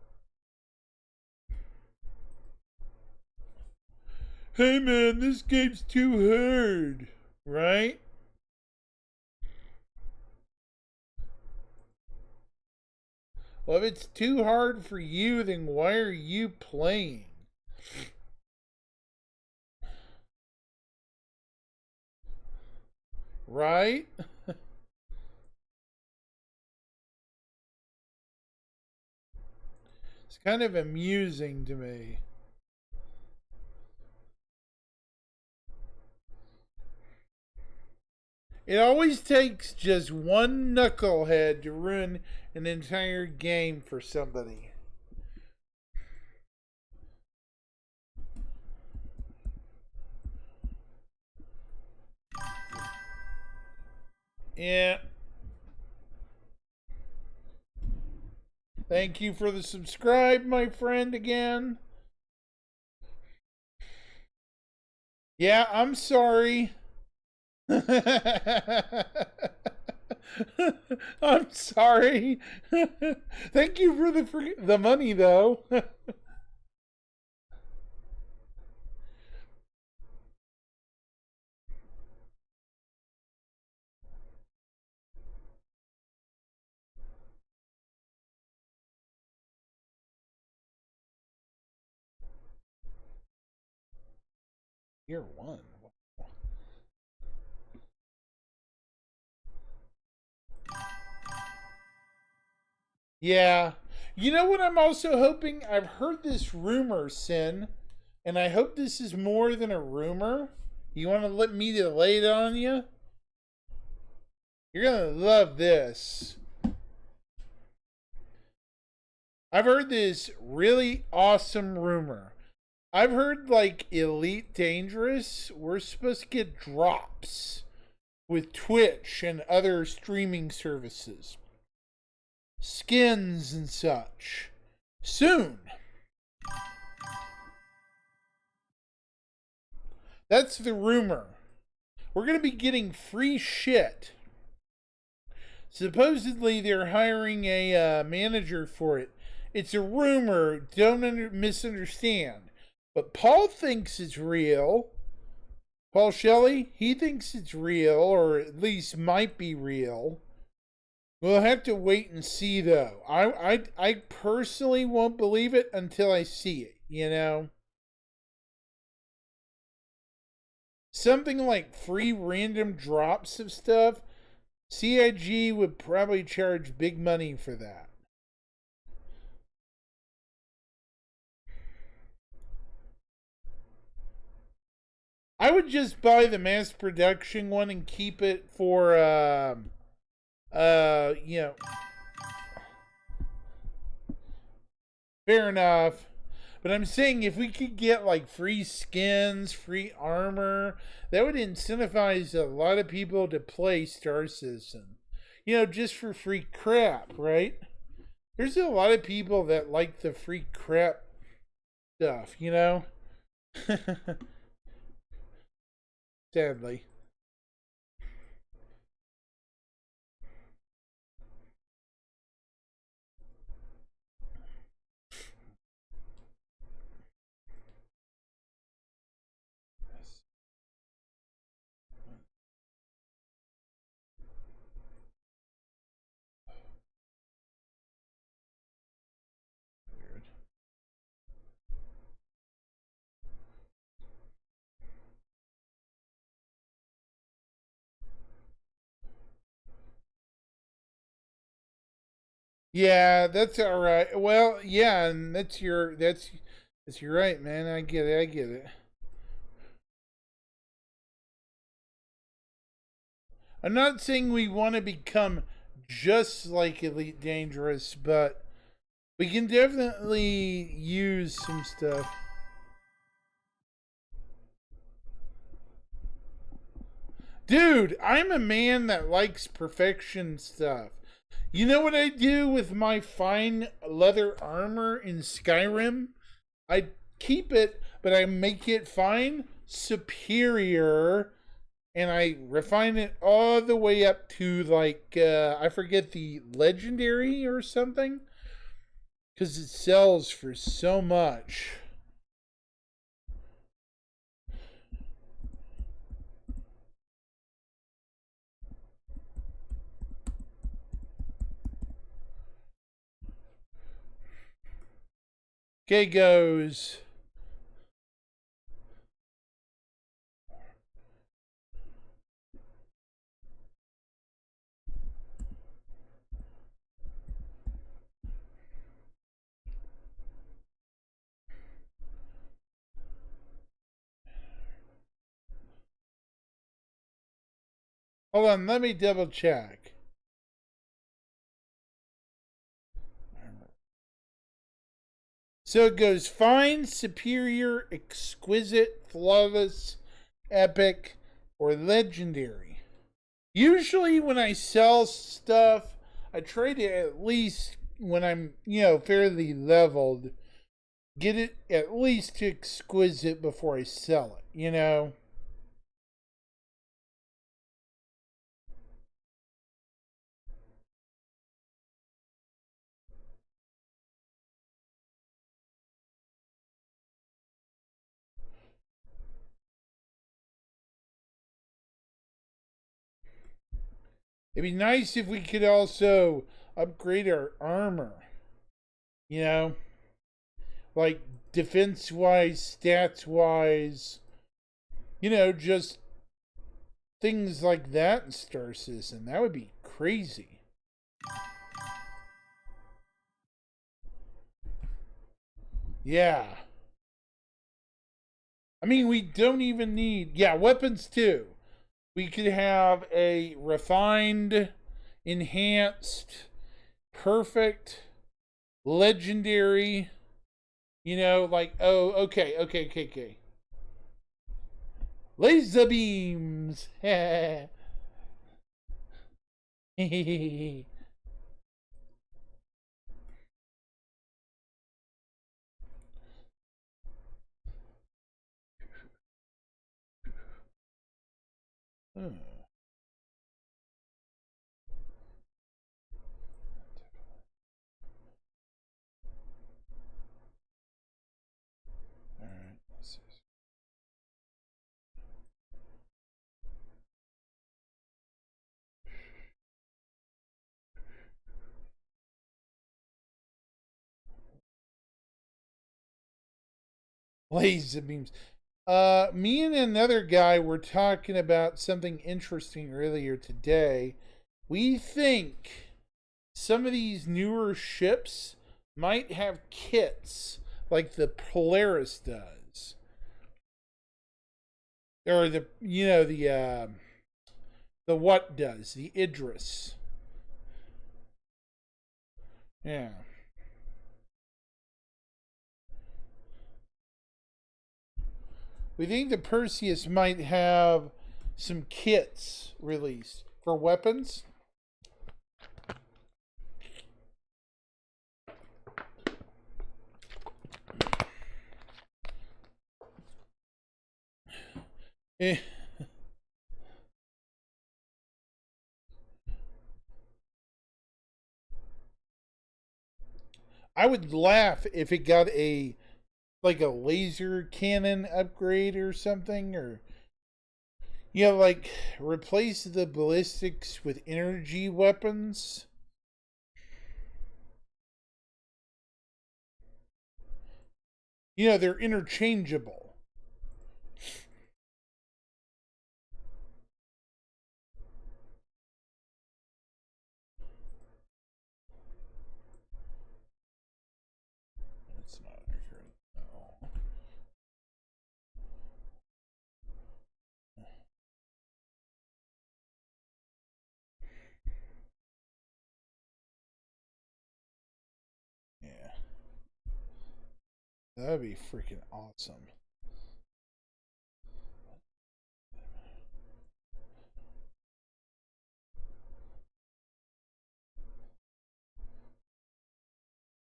Hey man, this game's too hard, right? Well, if it's too hard for you, then why are you playing? Right? It's kind of amusing to me. It always takes just one knucklehead to ruin an entire game for somebody. Yeah. Thank you for the subscribe, my friend, again. Yeah, I'm sorry. I'm sorry. Thank you for the money, though. Year one. Yeah. You know what I'm also hoping? I've heard this rumor, Sin, and I hope this is more than a rumor. You want to let me to lay it on you? You're going to love this. I've heard this really awesome rumor. I've heard, like, Elite Dangerous, we're supposed to get drops with Twitch and other streaming services. Skins and such. Soon. That's the rumor. We're going to be getting free shit. Supposedly they're hiring a manager for it. It's a rumor. Don't misunderstand. But Paul thinks it's real. Paul Shelley, he thinks it's real, or at least might be real. We'll have to wait and see, though. I personally won't believe it until I see it, you know? Something like free random drops of stuff, CIG would probably charge big money for that. I would just buy the mass production one and keep it for, you know. Fair enough. But I'm saying if we could get like free skins, free armor, that would incentivize a lot of people to play Star Citizen. You know, just for free crap, right? There's a lot of people that like the free crap stuff, you know? Sadly. Yeah, that's all right. Well, yeah, and that's your right, man. I get it. I get it. I'm not saying we want to become just like Elite Dangerous, but we can definitely use some stuff. Dude, I'm a man that likes perfection stuff. You know what I do with my fine leather armor in Skyrim? I keep it, but I make it fine, superior, and I refine it all the way up to, like, I forget the legendary or something, because it sells for so much. Okay, goes. Hold on, let me double check. So it goes fine, superior, exquisite, flawless, epic, or legendary. Usually when I sell stuff, I try to at least, when I'm, you know, fairly leveled, get it at least to exquisite before I sell it, you know? It'd be nice if we could also upgrade our armor. You know? Like, defense-wise, stats-wise. You know, just things like that in Star Citizen. That would be crazy. Yeah. I mean, we don't even need... Yeah, weapons too. We could have a refined, enhanced, perfect, legendary... You know, like, oh, okay. Laser beams. Laser beams. Me and another guy were talking about something interesting earlier today. We think some of these newer ships might have kits like the Polaris does. Or the what does, the Idris. Yeah. We think the Perseus might have some kits released for weapons. I would laugh if it got like a laser cannon upgrade or something, or like replace the ballistics with energy weapons. They're interchangeable. That's not accurate. No. Yeah. That'd be freaking awesome.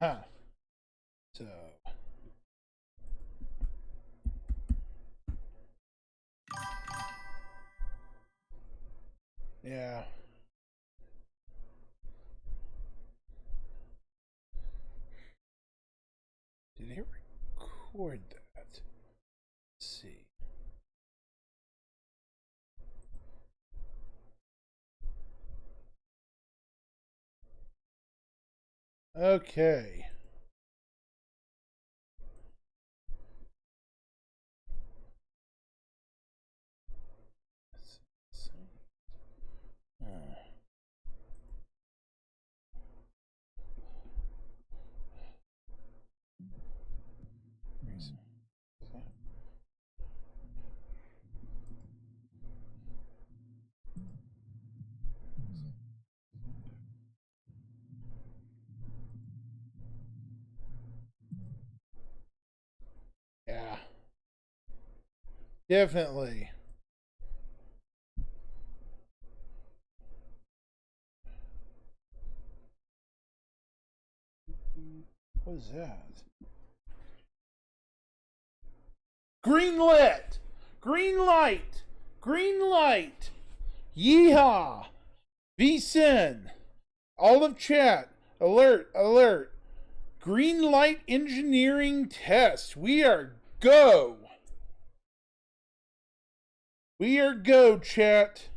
Huh. So. Yeah. Did it record that? Let's see. Okay. Yeah. Definitely. What is that? Green lit! Green light! Green light! Yeehaw! VSIN! All of chat! Alert! Alert! Green light engineering test! We are go! We are go, chat!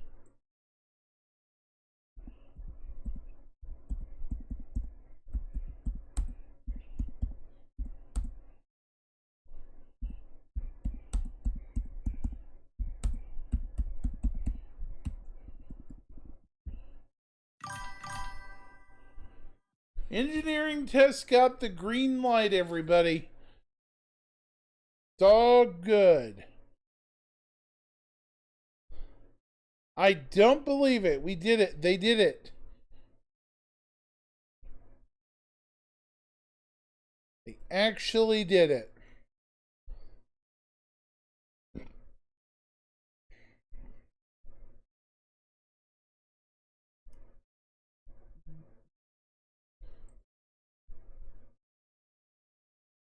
Engineering test got the green light, everybody. It's all good. I don't believe it. We did it. They did it. They actually did it.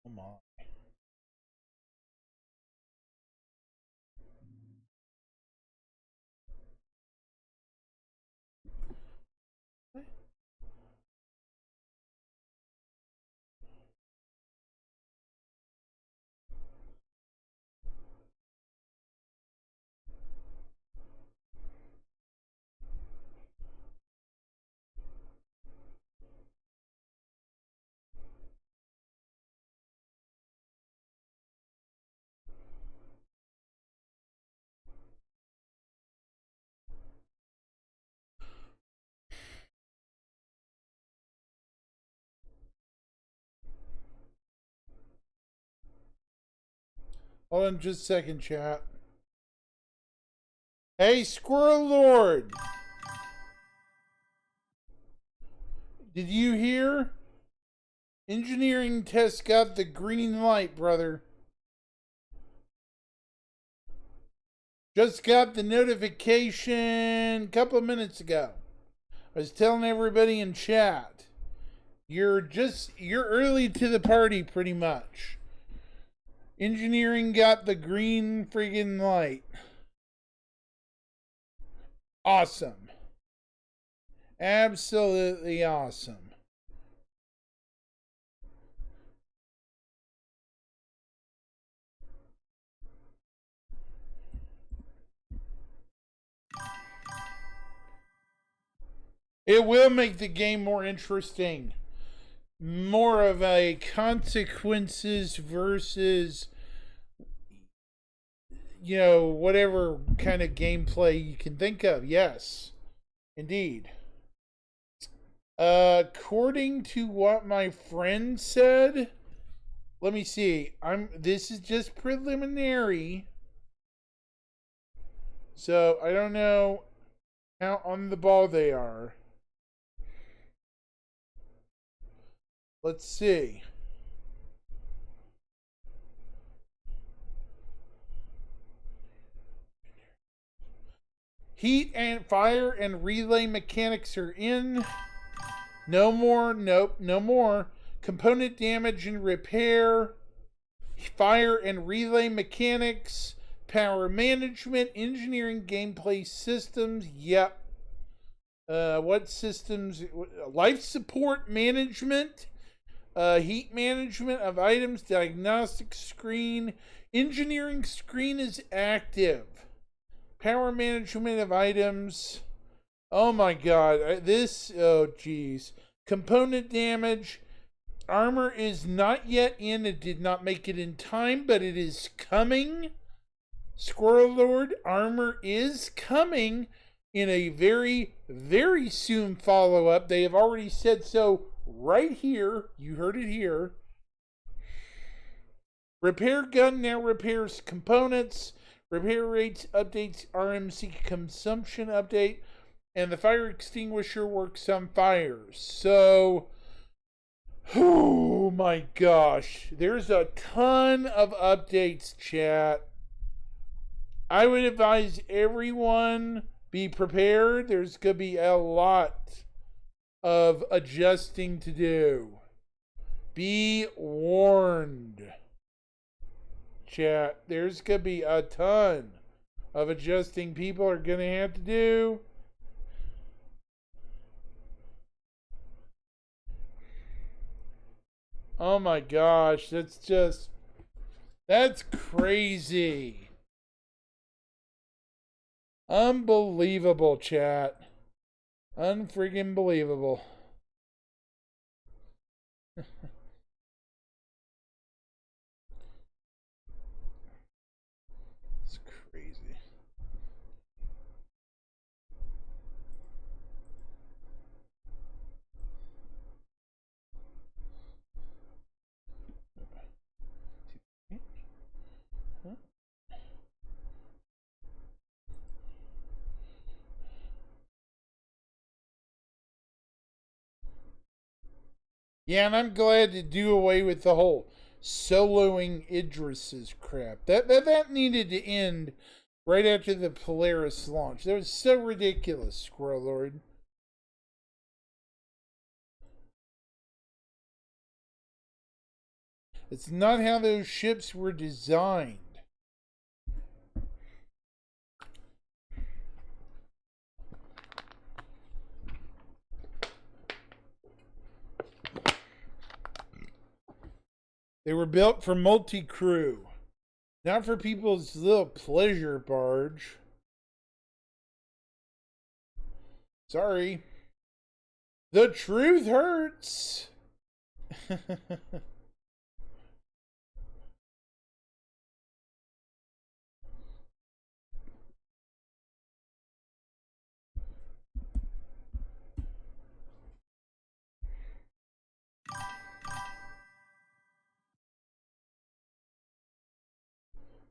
Come on. Hold on just a second, chat. Hey, Squirrel Lord. Did you hear? Engineering test got the green light, brother. Just got the notification a couple of minutes ago. I was telling everybody in chat. You're early to the party pretty much. Engineering got the green friggin' light. Awesome. Absolutely awesome. It will make the game more interesting. More of a consequences versus, you know, whatever kind of gameplay you can think of. Yes, indeed. According to what my friend said, let me see. This is just preliminary. So I don't know how on the ball they are. Let's see. Heat and fire and relay mechanics are in. No more. Nope. No more. Component damage and repair. Fire and relay mechanics. Power management. Engineering gameplay systems. Yep. What systems? Life support management. Heat management of items. Diagnostic screen. Engineering screen is active. Power management of items. Oh my god. Oh geez. Component damage. Armor is not yet in. It did not make it in time, but it is coming. Squirrel Lord, armor is coming in a very, very soon follow-up. They have already said so right here. You heard it here. Repair gun now repairs components. Repair rates updates RMC consumption update. And the fire extinguisher works on fires. So, oh my gosh. There's a ton of updates, chat. I would advise everyone be prepared. There's going to be a lot of adjusting to do. Be warned. Chat, there's going to be a ton of adjusting people are going to have to do. Oh my gosh, that's crazy. Unbelievable, chat. Unfreaking believable. It's crazy. Yeah, and I'm glad to do away with the whole soloing Idris's crap. That needed to end right after the Polaris launch. That was so ridiculous, Squirrel Lord. It's not how those ships were designed. They were built for multi-crew, not for people's little pleasure barge. Sorry. The truth hurts.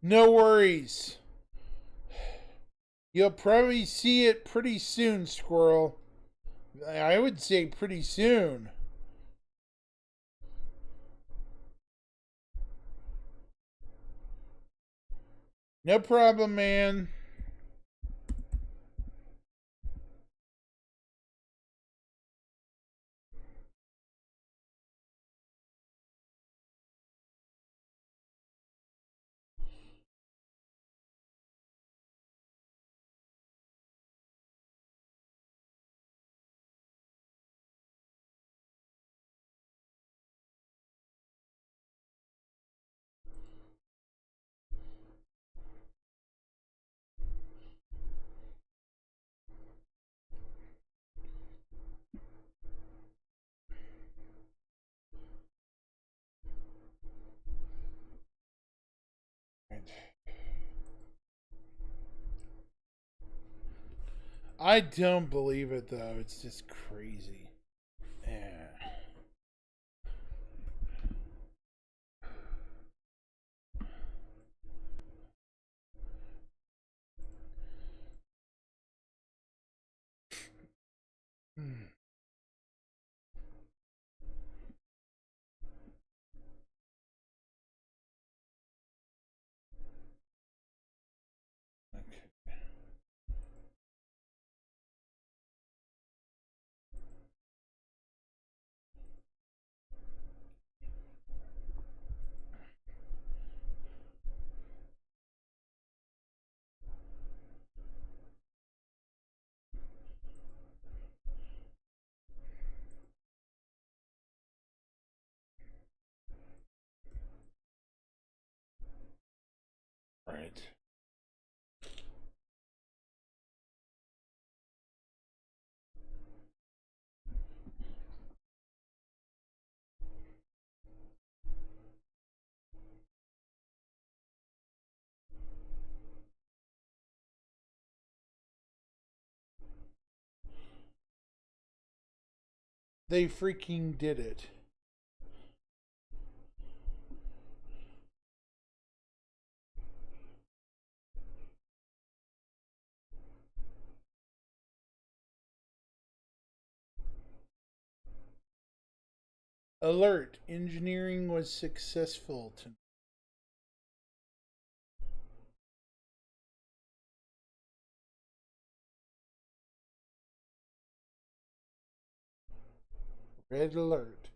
No worries. You'll probably see it pretty soon, Squirrel. I would say pretty soon. No problem, man. I don't believe it, though. It's just crazy. Yeah. Hmm. Right. They freaking did it. Alert. Engineering was successful tonight. Red alert.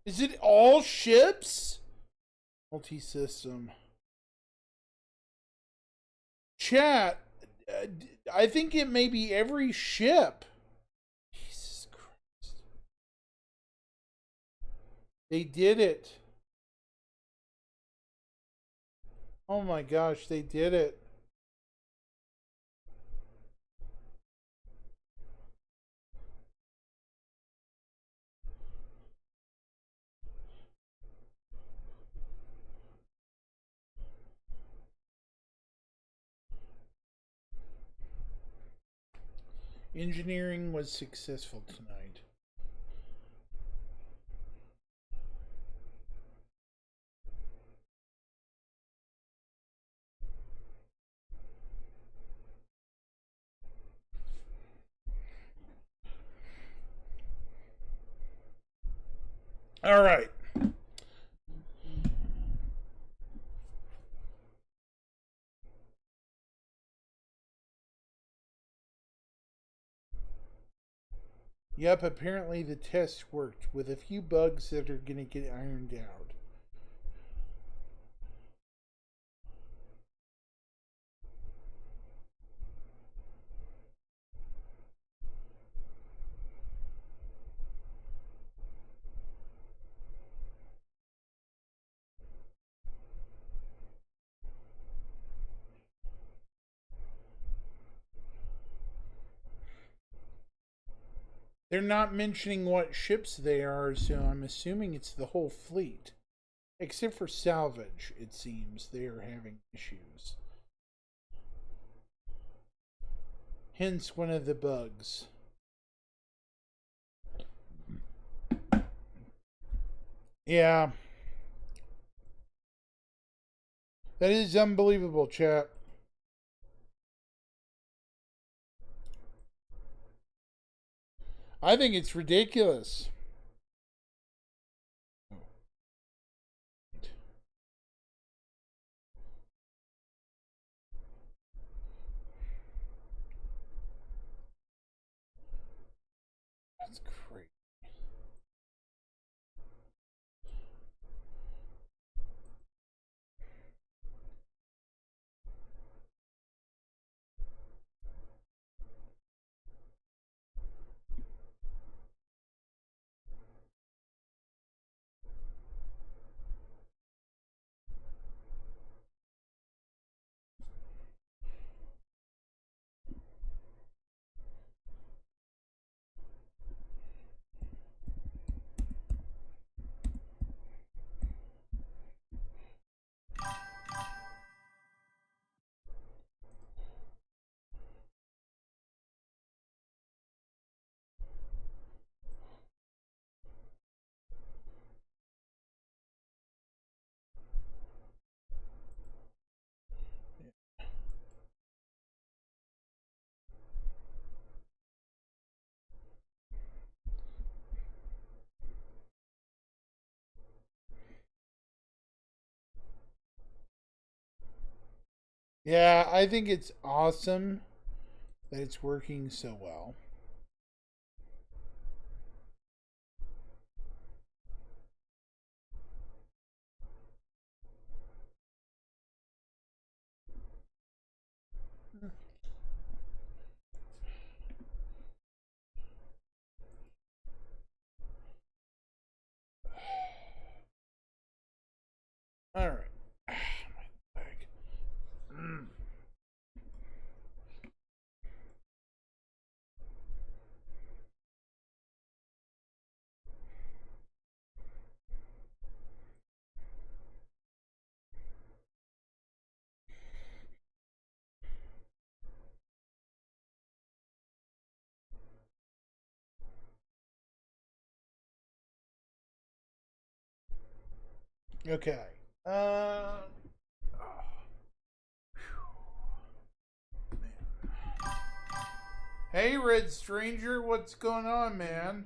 Is it all ships? Multi-system. Chat. I think it may be every ship. Jesus Christ. They did it. Oh my gosh, they did it. Engineering was successful tonight. All right. Yep, apparently the test worked with a few bugs that are going to get ironed out. They're not mentioning what ships they are, so I'm assuming it's the whole fleet. Except for salvage, it seems they are having issues. Hence one of the bugs. Yeah. That is unbelievable, chat. I think it's ridiculous. That's crazy. Yeah, I think it's awesome that it's working so well. All right. Okay. Hey, Red Stranger, what's going on, man?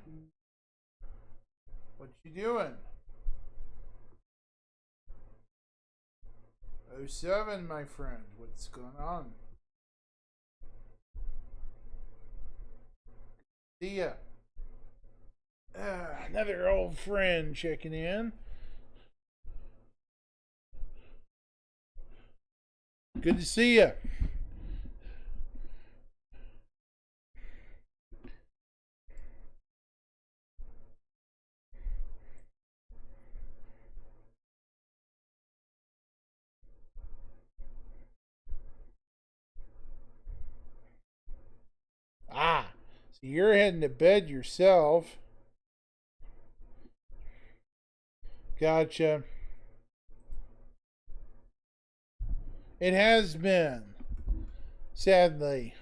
What you doing? 07, my friend, what's going on? See ya. Another old friend checking in. Good to see you. Ah, so you're heading to bed yourself. Gotcha. It has been, sadly.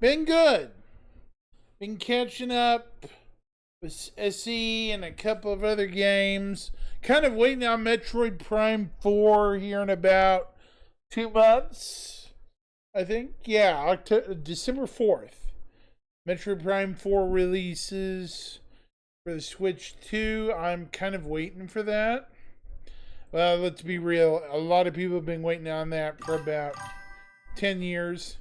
Been good. Been catching up with SE and a couple of other games. Kind of waiting on Metroid Prime 4 here in about 2 months. I think. Yeah, December 4th. Metroid Prime 4 releases for the Switch 2. I'm kind of waiting for that. Well, let's be real. A lot of people have been waiting on that for about 10 years.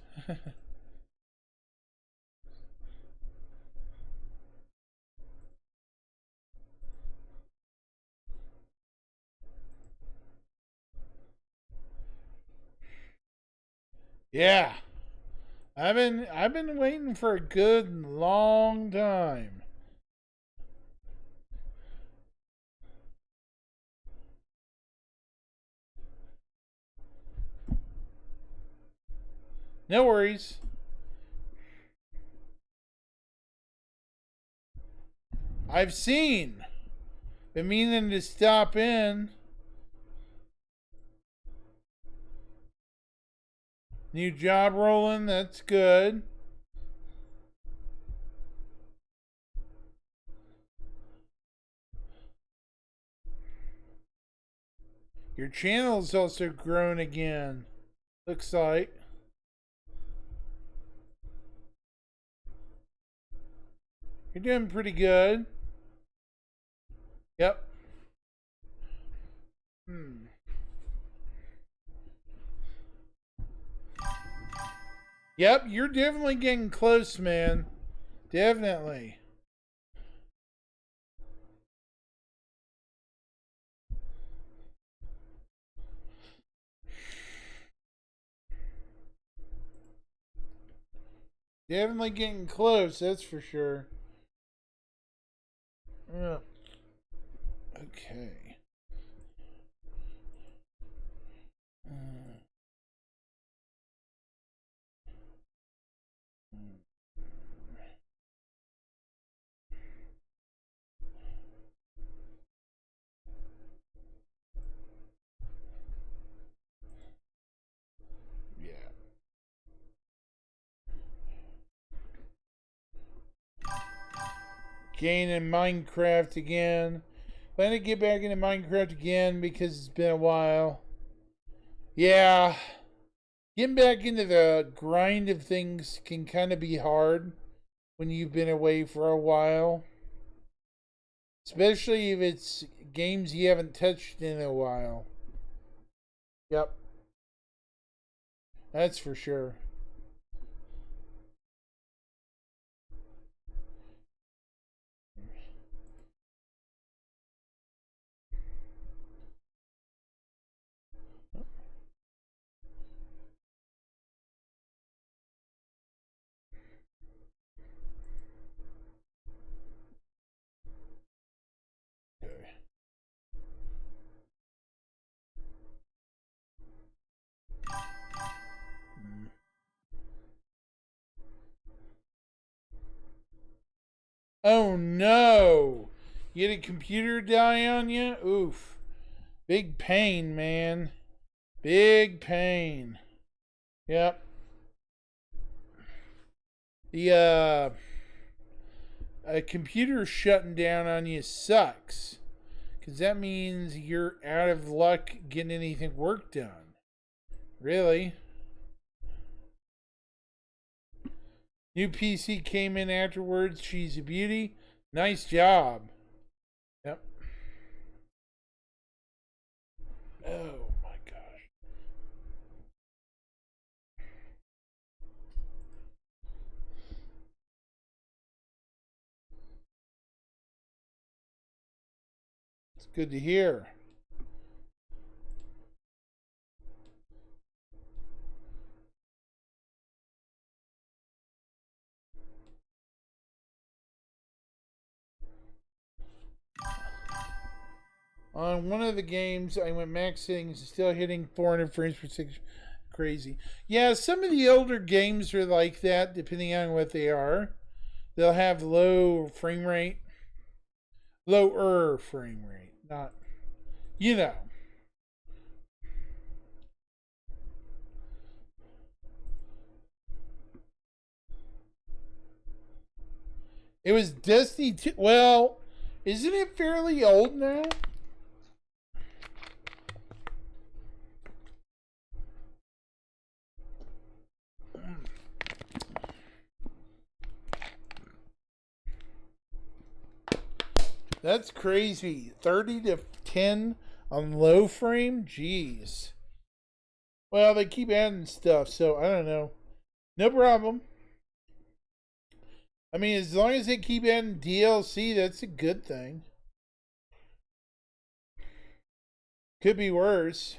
Yeah. I've been waiting for a good long time. No worries. I've seen. Been meaning to stop in. New job rolling, that's good. Your channel's also grown again. Looks like. You're doing pretty good. Yep. Yep, you're definitely getting close, man. Definitely. Definitely getting close, that's for sure. Yeah. Okay. Yeah. Gaining Minecraft again. Plan to get back into Minecraft again because it's been a while. Yeah. Getting back into the grind of things can kind of be hard when you've been away for a while. Especially if it's games you haven't touched in a while. Yep. That's for sure. Oh no! You had a computer die on you? Oof. Big pain, man. Big pain. Yep. The a computer shutting down on you sucks. Cause that means you're out of luck getting anything work done. Really? New PC came in afterwards. She's a beauty. Nice job. Yep. Oh my gosh. It's good to hear. On one of the games, I went max settings, still hitting 400 frames per second. Crazy. Yeah, some of the older games are like that, depending on what they are. They'll have low frame rate. Lower frame rate. Not, you know. It was Destiny 2. Well, isn't it fairly old now? That's crazy. 30 to 10 on low frame? Jeez. Well, they keep adding stuff, so I don't know. No problem. I mean, as long as they keep adding DLC, that's a good thing. Could be worse.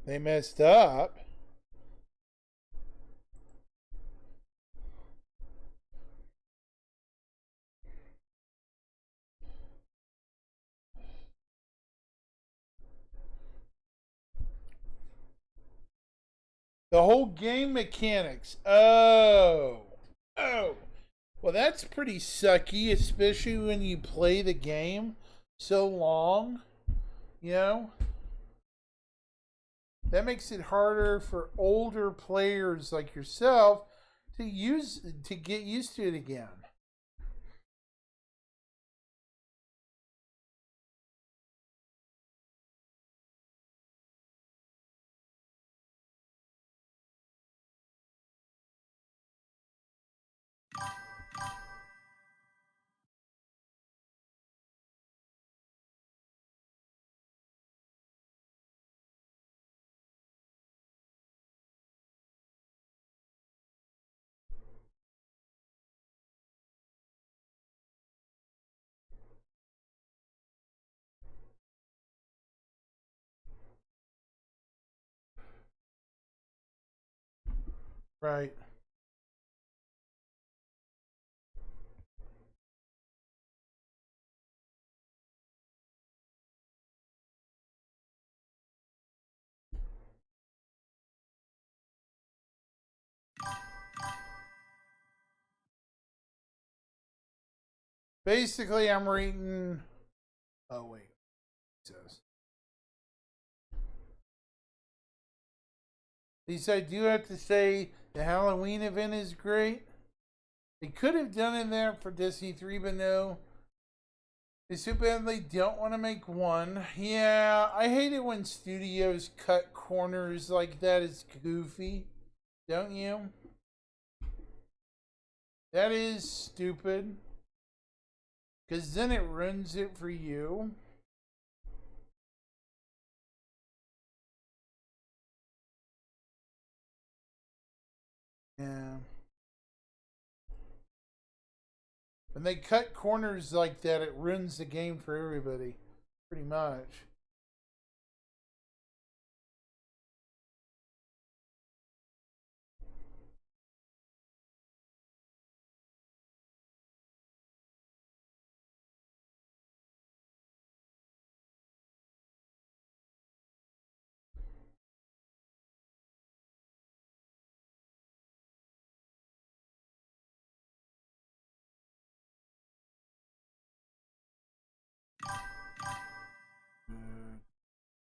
They messed up. The whole game mechanics. Oh. Well, that's pretty sucky, especially when you play the game so long. You know? That makes it harder for older players like yourself to get used to it again. Right. Basically, I'm reading. Oh, wait. It says. At least I do have to say the Halloween event is great. They could have done it there for Destiny 3, but no. They so badly don't want to make one. Yeah, I hate it when studios cut corners like that. It's goofy. Don't you? That is stupid. Because then it ruins it for you. Yeah. When they cut corners like that, it ruins the game for everybody. Pretty much.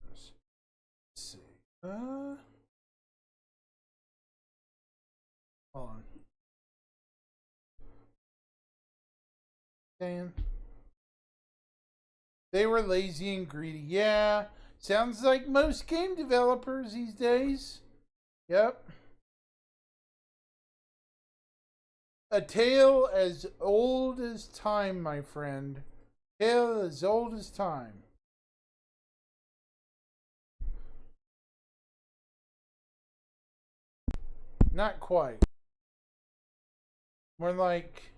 Let's see. Hold on. Damn. They were lazy and greedy. Yeah. Sounds like most game developers these days. Yep. A tale as old as time, my friend. Tale as old as time. Not quite. More like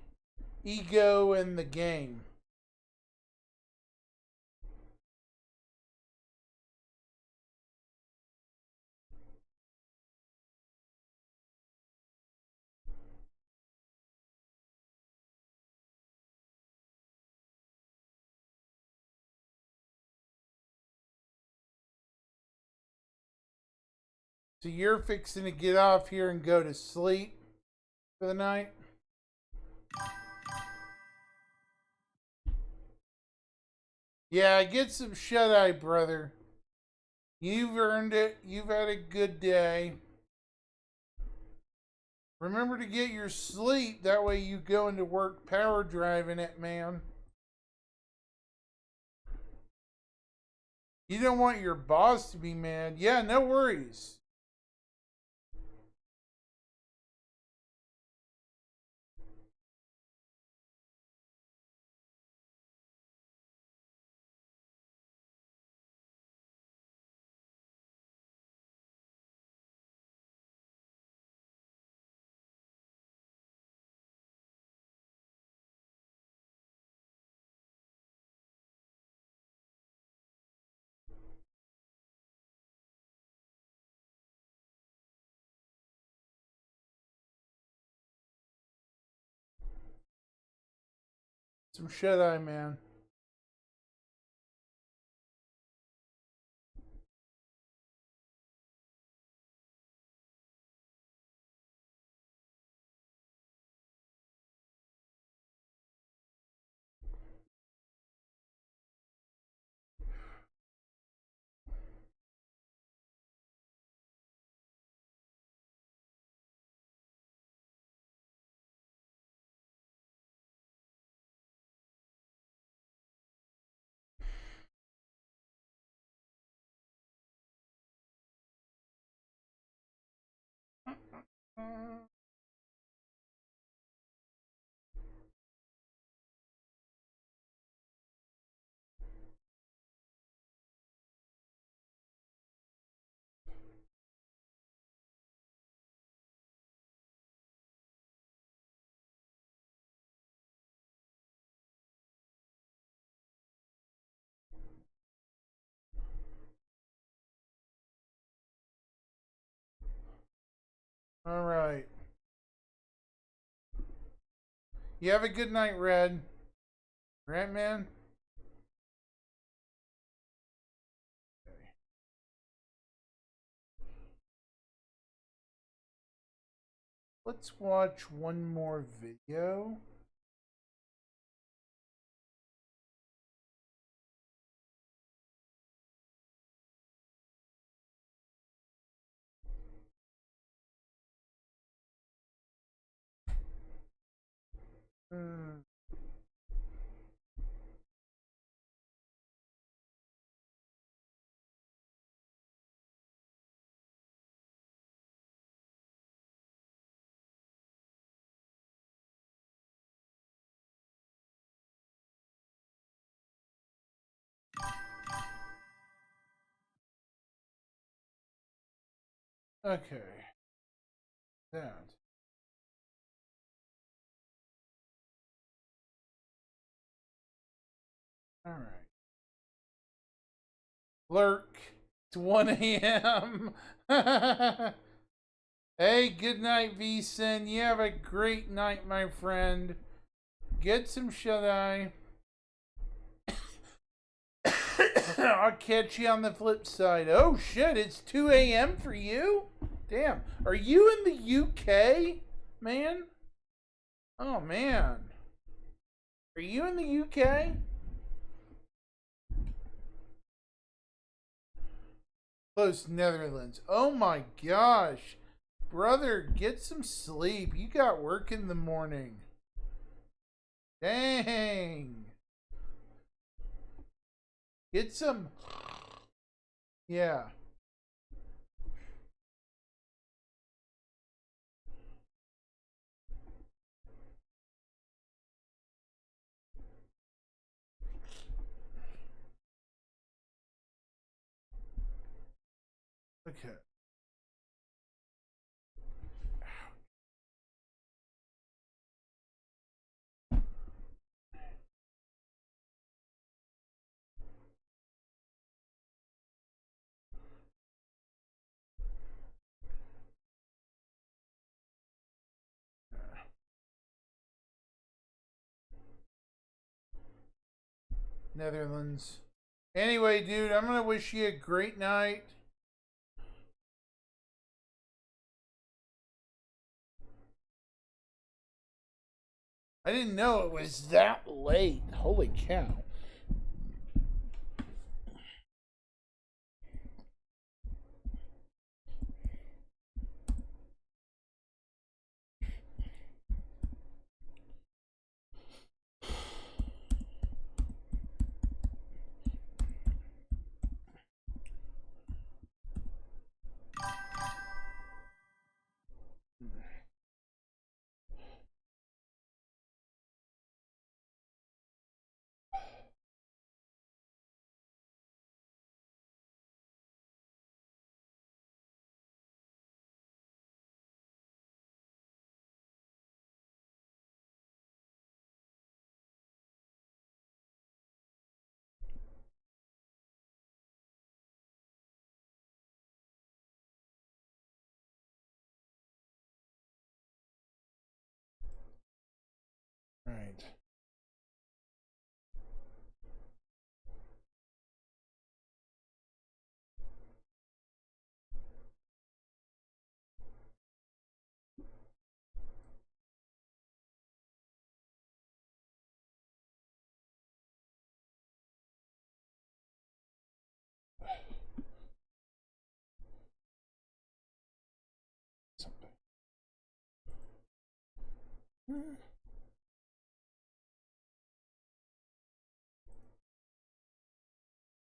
ego in the game. So you're fixing to get off here and go to sleep for the night? Yeah, get some shut-eye, brother. You've earned it. You've had a good day. Remember to get your sleep. That way you go into work power driving it, man. You don't want your boss to be mad. Yeah, no worries. Some shut-eye, man. All right. You have a good night, Red. Right, man? Okay. Let's watch one more video. Okay. That. All right. Lurk. It's 1 a.m. Hey, good night, V-Sin. You have a great night, my friend. Get some shut-eye. I'll catch you on the flip side. Oh, shit. It's 2 a.m. for you? Damn. Are you in the UK, man? Oh, man. Are you in the UK? Close Netherlands. Oh, my gosh. Brother, get some sleep. You got work in the morning. Dang. Get some. Yeah. Okay. Netherlands. Anyway, dude, I'm gonna wish you a great night. I didn't know it was that late. Holy cow. Right. Something.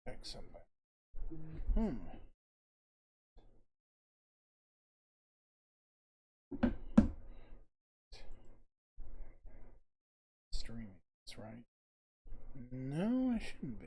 Check something. Streaming, that's right. No, I shouldn't be.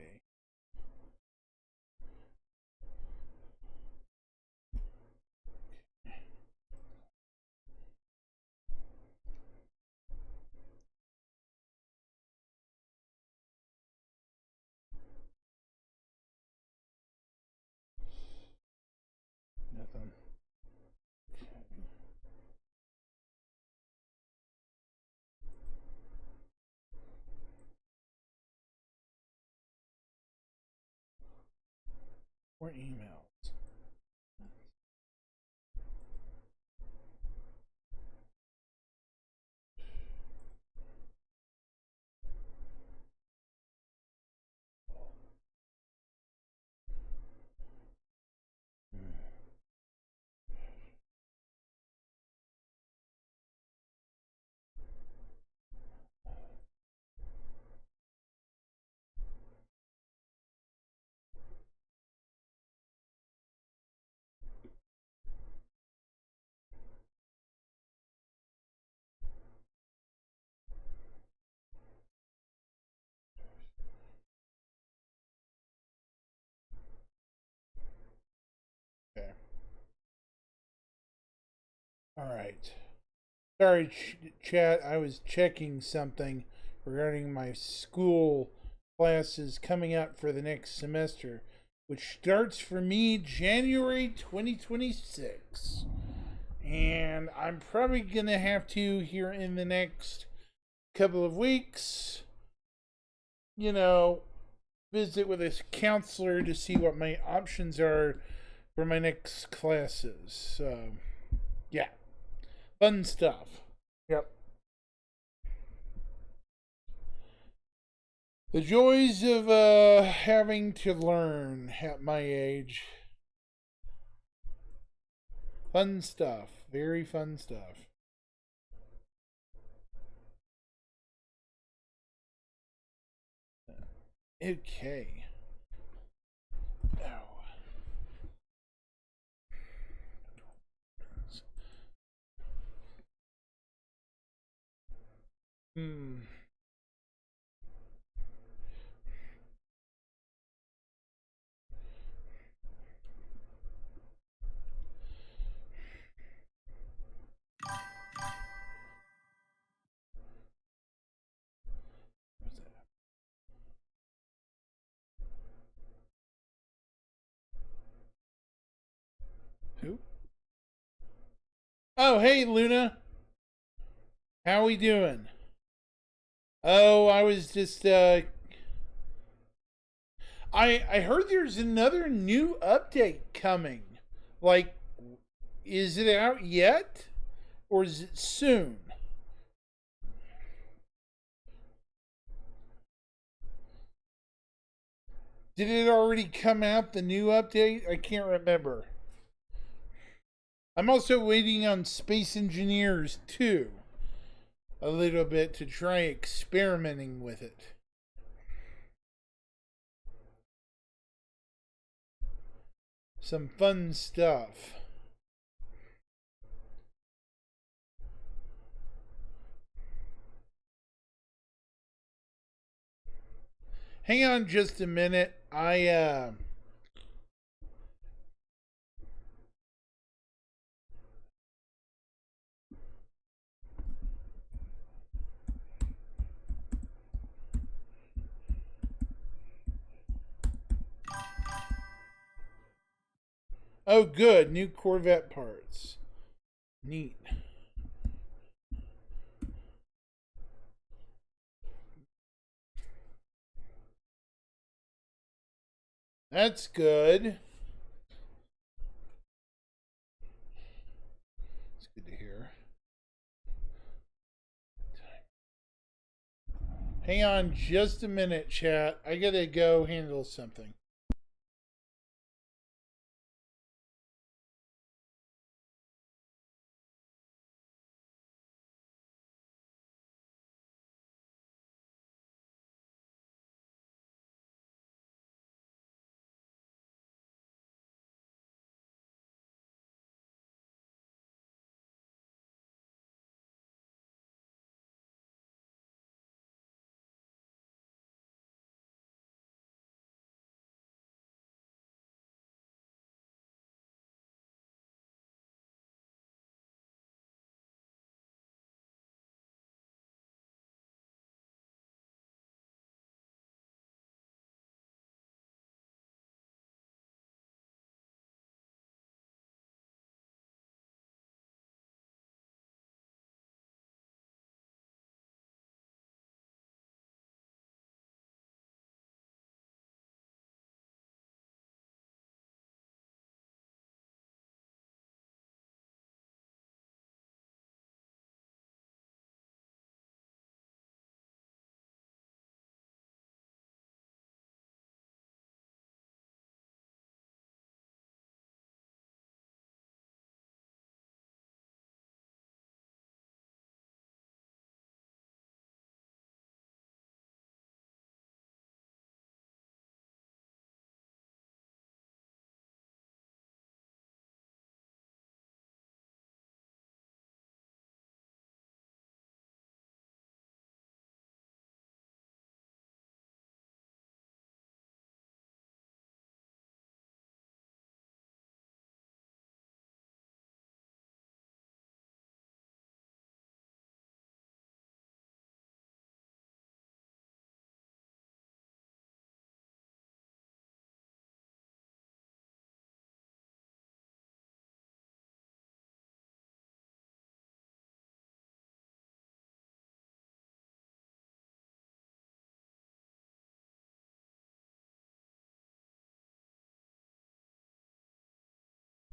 Nothing. Or emails. Okay. All right. Sorry, chat. I was checking something regarding my school classes coming up for the next semester, which starts for me January 2026. And I'm probably going to have to, here in the next couple of weeks, visit with a counselor to see what my options are for my next classes. So, yeah. Fun stuff. Yep. The joys of having to learn at my age. Fun stuff. Very fun stuff. Okay. Who? Oh, hey, Luna. How we doing? Oh, I was just, I heard there's another new update coming. Like, is it out yet? Or is it soon? Did it already come out, the new update? I can't remember. I'm also waiting on Space Engineers 2 a little bit to try experimenting with it. Some fun stuff. Hang on just a minute. Oh, good. New Corvette parts. Neat. That's good. It's good to hear. Hang on just a minute, chat. I gotta go handle something.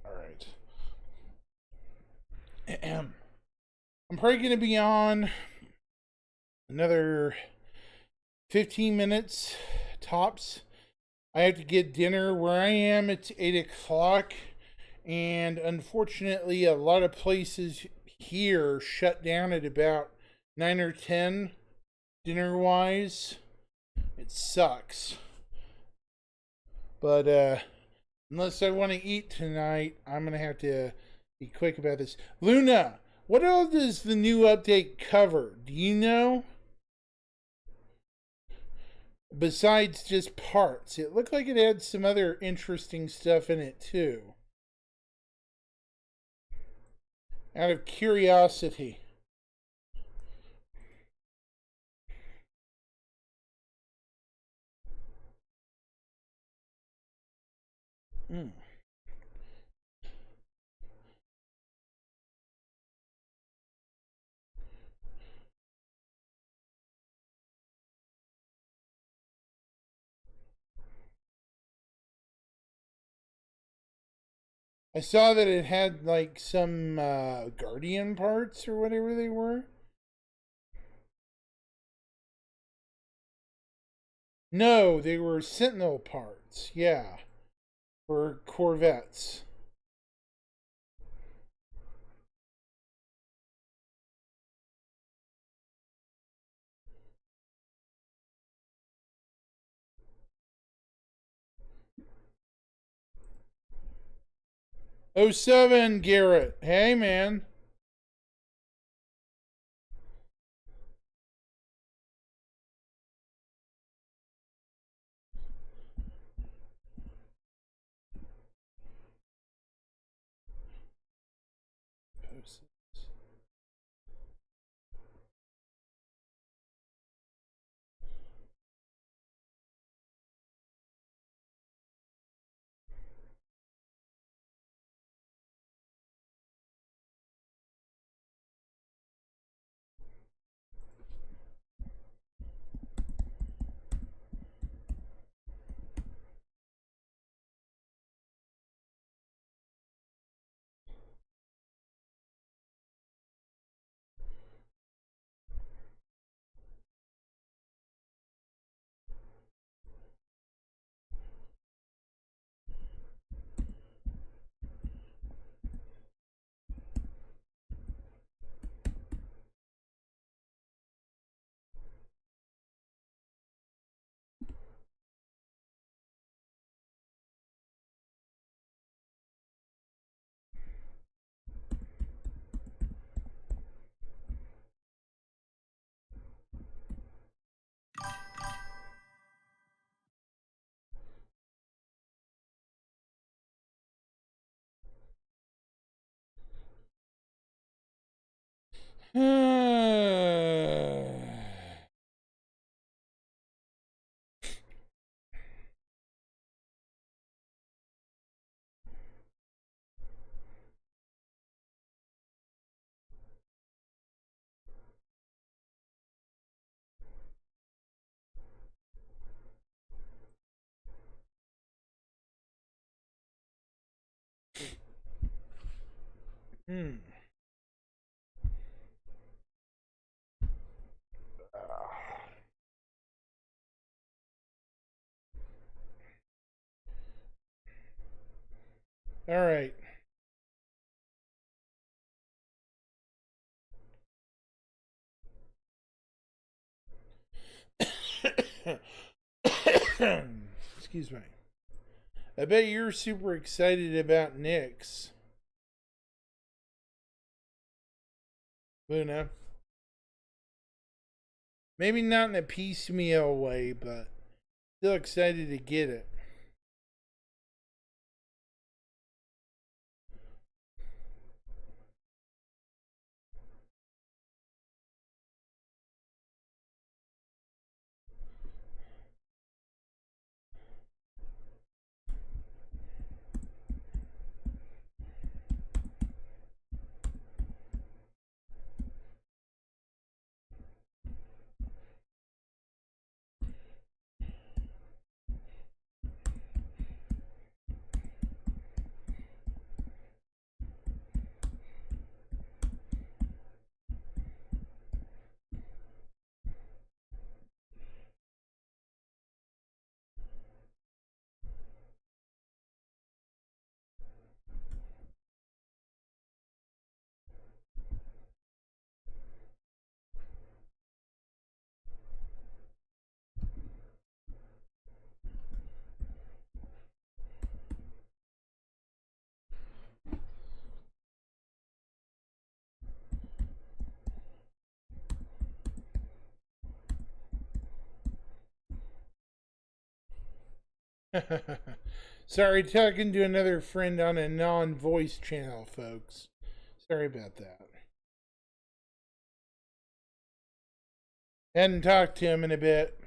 All right. I'm probably going to be on another 15 minutes tops. I have to get dinner where I am. It's 8 o'clock. And unfortunately, a lot of places here shut down at about 9 or 10 dinner-wise. It sucks. But unless I want to eat tonight, I'm going to have to be quick about this. Luna, what all does the new update cover? Do you know? Besides just parts. It looked like it had some other interesting stuff in it too. Out of curiosity. Mm. I saw that it had like some Guardian parts or whatever they were. No, they were Sentinel parts. Yeah. For Corvettes. Oh 07, Garrett. Hey, man. All right. Excuse me. I bet you're super excited about Nyx. Luna. Maybe not in a piecemeal way, but still excited to get it. Sorry, talking to another friend on a non-voice channel, folks. Sorry about that. Hadn't talked to him in a bit.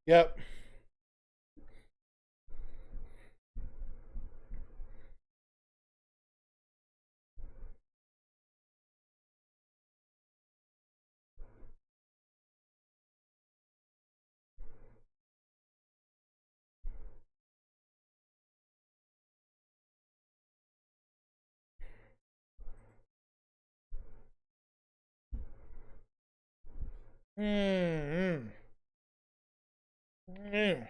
Yep. Mm-hmm. Mm.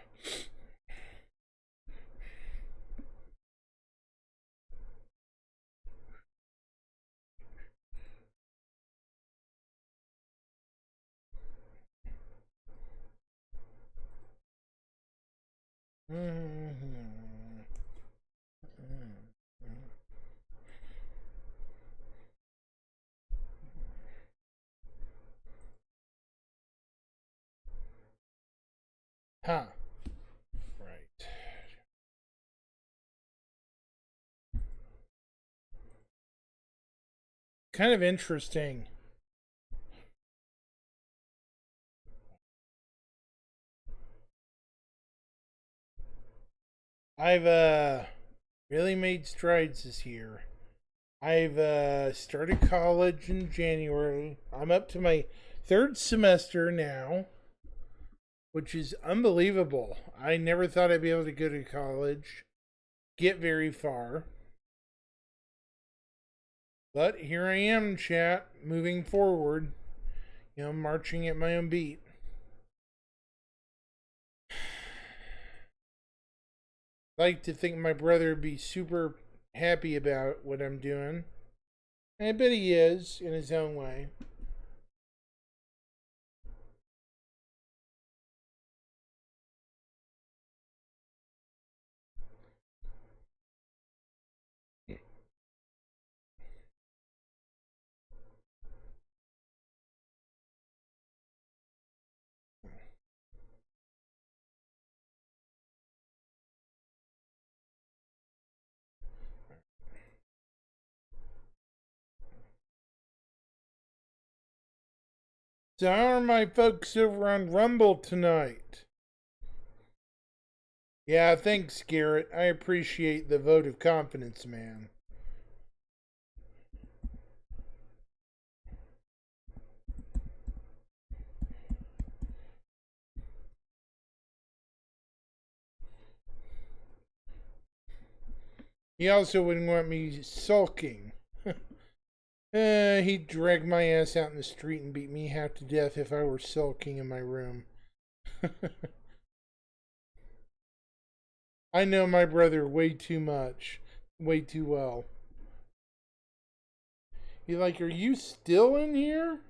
Mm-hmm. Huh. Right. kind of interesting. I've really made strides this year. I've started college in January. I'm up to my third semester now, which is unbelievable. I never thought I'd be able to go to college, get very far. But here I am, chat, moving forward, marching at my own beat. I like to think my brother would be super happy about what I'm doing. And I bet he is in his own way. So how are my folks over on Rumble tonight? Yeah, thanks, Garrett. I appreciate the vote of confidence, man. He also wouldn't want me sulking. He'd drag my ass out in the street and beat me half to death if I were sulking in my room. I know my brother way too much. Way too well. He's like, are you still in here?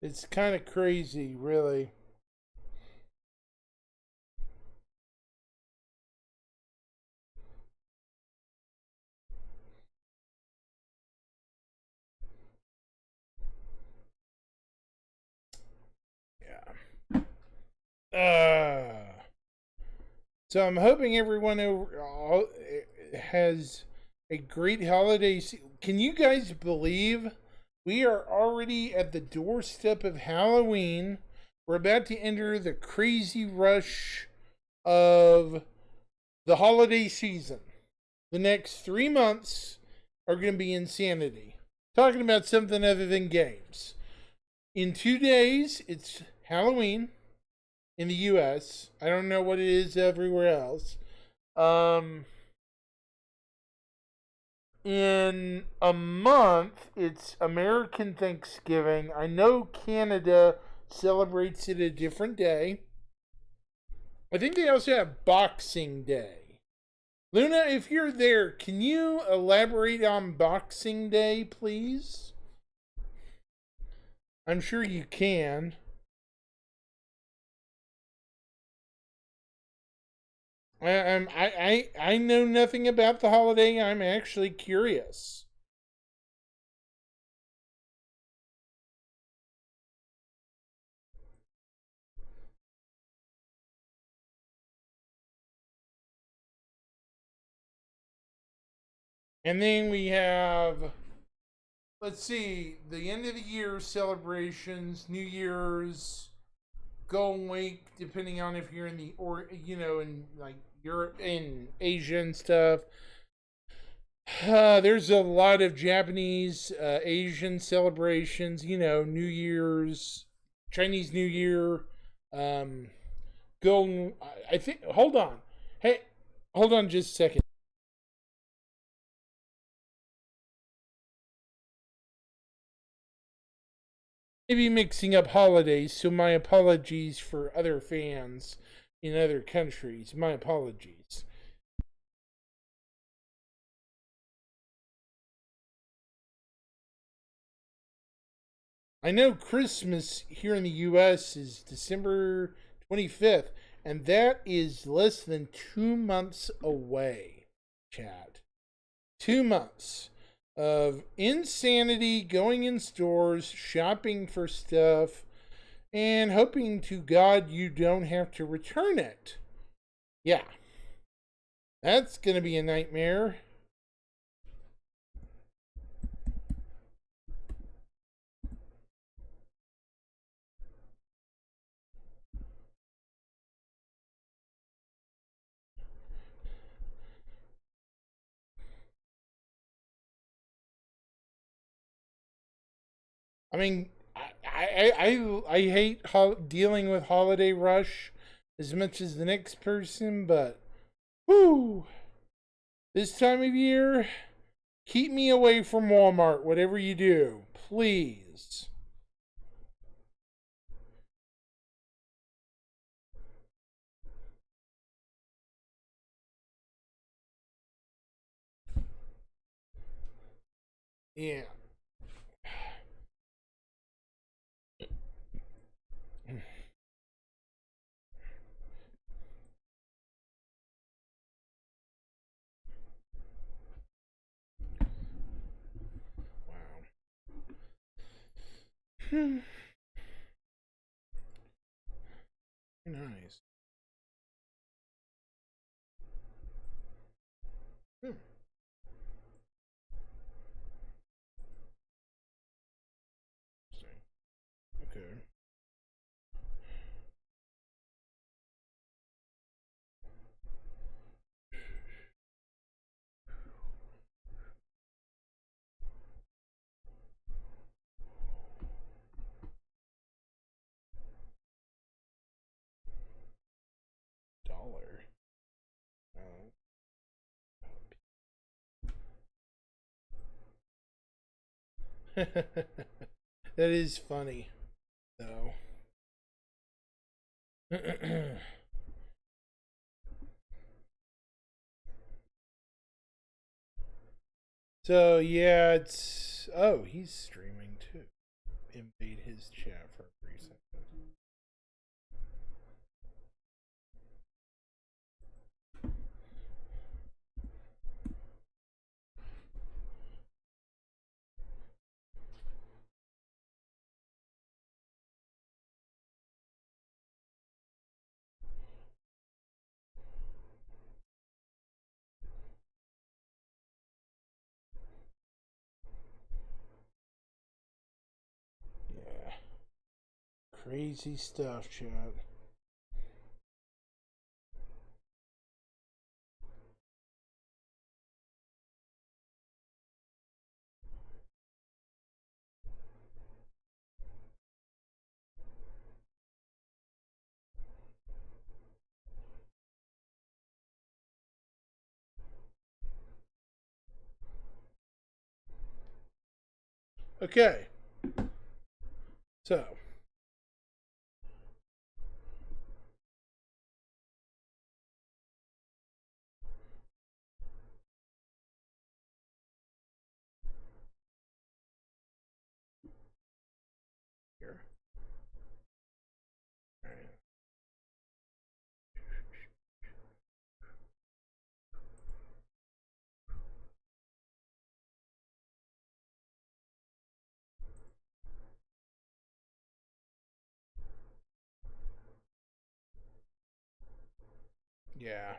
It's kind of crazy, really. So I'm hoping everyone overall has a great holiday season. Can you guys believe we are already at the doorstep of Halloween? We're about to enter the crazy rush of the holiday season. The next 3 months are going to be insanity. Talking about something other than games. In 2 days, it's Halloween in the US. I don't know what it is everywhere else. In a month, it's American Thanksgiving. I know Canada celebrates it a different day. I think they also have Boxing Day. Luna, if you're there, can you elaborate on Boxing Day, please? I'm sure you can. I know nothing about the holiday. I'm actually curious. And then we have, let's see, the end of the year celebrations, New Year's, Golden Week, depending on if you're in the, or, in like Europe and Asia and stuff. There's a lot of Japanese, Asian celebrations, New Year's, Chinese New Year, Golden, I think, hold on. Hey, hold on just a second. Maybe mixing up holidays, so my apologies for other fans in other countries. My apologies. I know Christmas here in the US is December 25th, and that is less than 2 months away, chat. 2 months. of insanity, going in stores, shopping for stuff, and hoping to God you don't have to return it. Yeah. That's going to be a nightmare. I mean, I hate dealing with holiday rush as much as the next person, but whoo, this time of year, keep me away from Walmart, whatever you do, please. Yeah. Nice. Okay. Dollar. Oh. That is funny, though. So, yeah, it's... Oh, he's streaming, too. Invade his chat for a brief second. Yeah. Crazy stuff, chat. Okay. So. Here. All right. Yeah.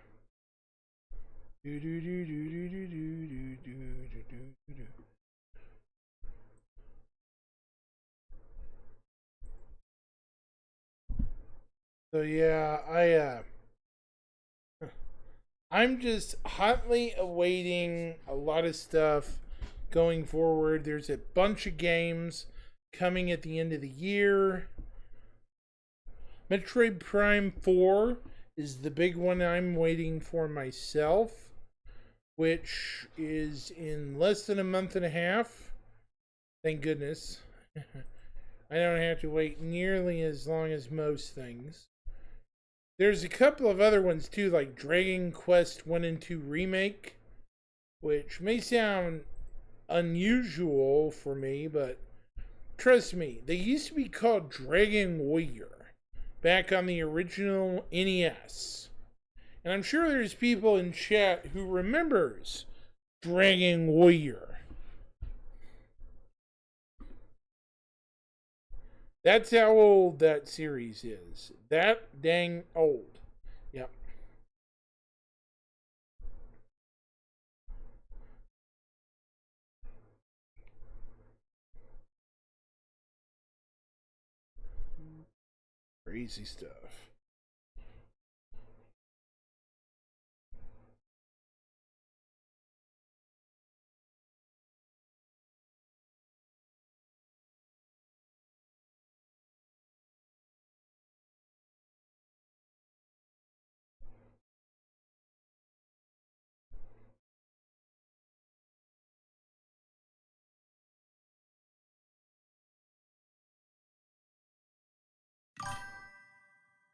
Do do do do do do do do do do do. So yeah, I'm just hotly awaiting a lot of stuff going forward. There's a bunch of games coming at the end of the year. Metroid Prime 4 is the big one I'm waiting for myself, which is in less than a month and a half. Thank goodness. I don't have to wait nearly as long as most things. There's a couple of other ones too, like Dragon Quest 1 and 2 Remake, which may sound unusual for me, but trust me, they used to be called Dragon Warrior back on the original NES. And I'm sure there's people in chat who remembers Dragon Warrior. That's how old that series is. That dang old. Yep. Crazy stuff.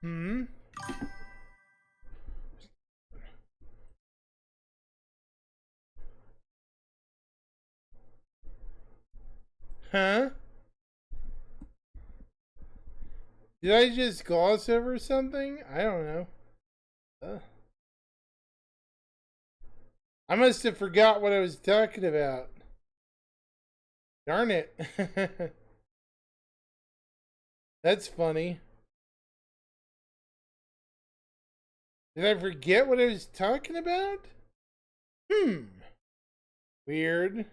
Hmm? Huh? Did I just gloss over something? I don't know. I must have forgot what I was talking about. Darn it. That's funny. Did I forget what I was talking about? Weird.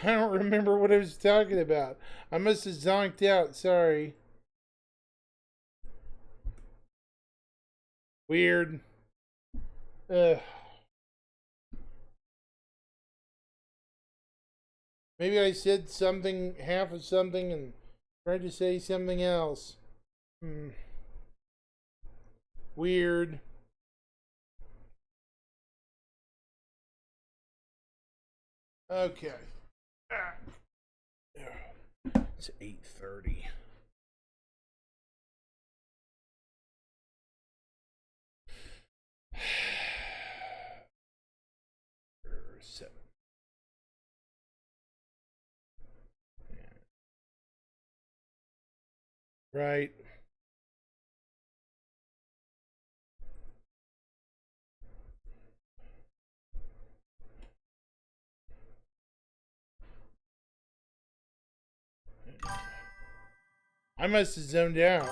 I don't remember what I was talking about. I must have zonked out. Sorry. Weird. Ugh. Maybe I said something, half of something, and tried to say something else. Weird. Okay. It's 8:30. Seven. Right. I must have zoned out.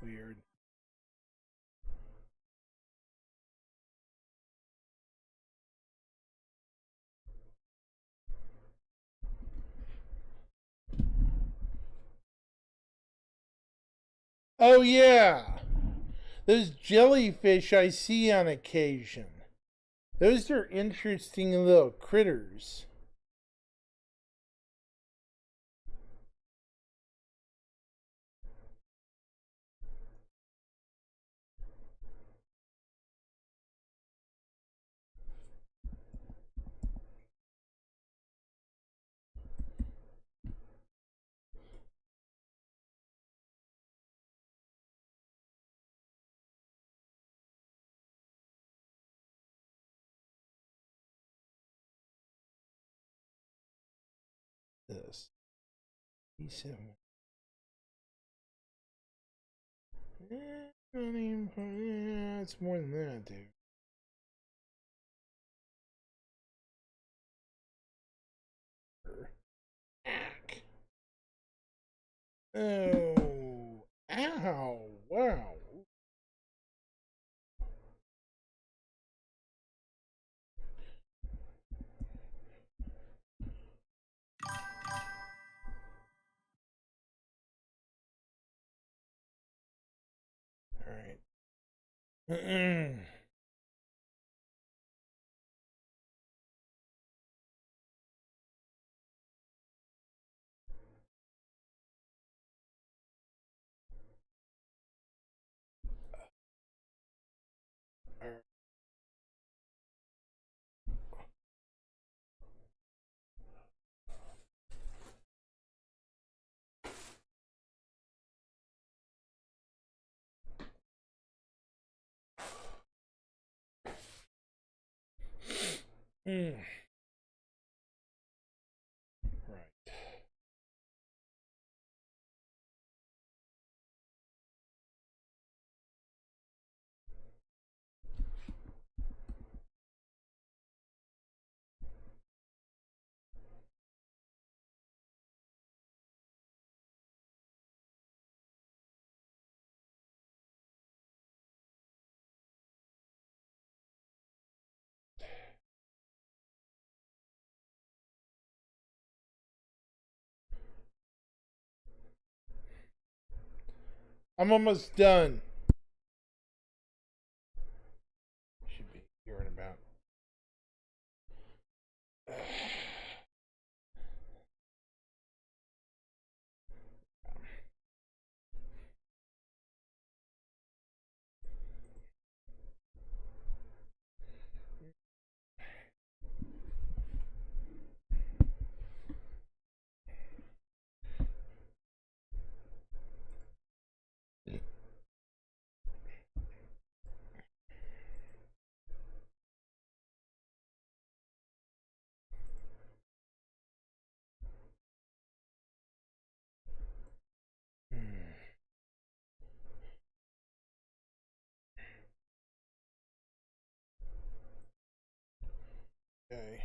Weird. Oh, yeah. Those jellyfish I see on occasion. Those are interesting little critters. This. E7. It's more than that, dude. Ack. Oh. Ow. Wow. All right. I'm almost done. Should be here in about. Okay.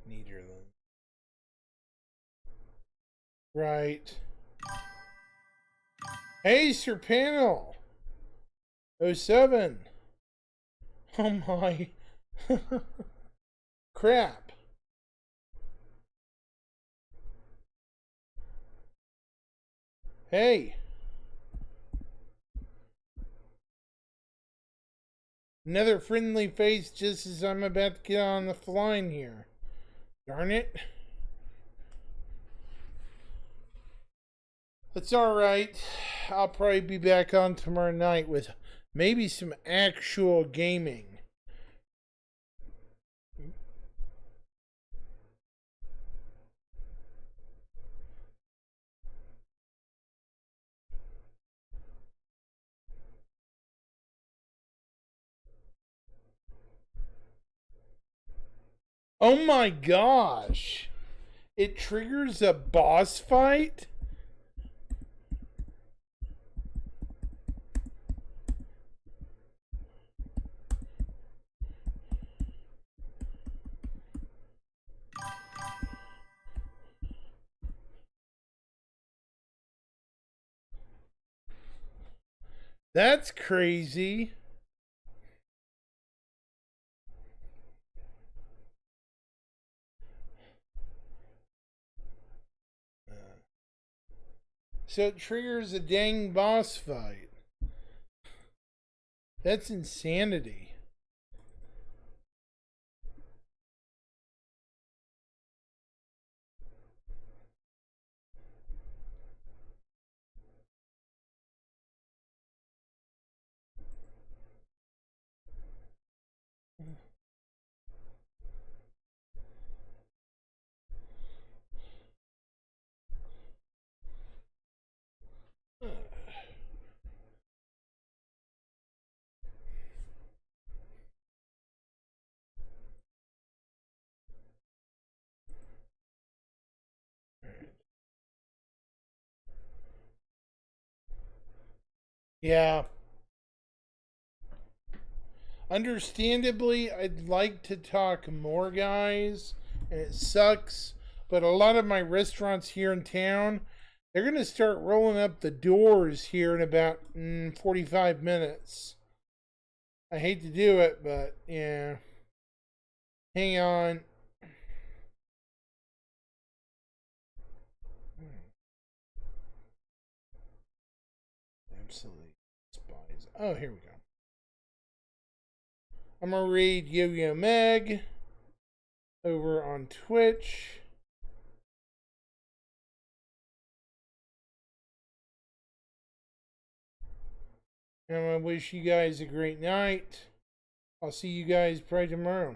Nederland. Right. Hey, Sir Panel. 07. Oh my. Crap. Hey. Another friendly face just as I'm about to get on the line here. Darn it. That's alright. I'll probably be back on tomorrow night with maybe some actual gaming. Oh my gosh. It triggers a boss fight? That's crazy. So it triggers a dang boss fight. That's insanity. Yeah. Understandably, I'd like to talk more, guys, and it sucks, but a lot of my restaurants here in town, they're going to start rolling up the doors here in about 45 minutes. I hate to do it, but yeah. Hang on. Absolutely despise. Oh, here we go. I'm going to read Yo-Yo Meg over on Twitch. And I wish you guys a great night. I'll see you guys probably tomorrow.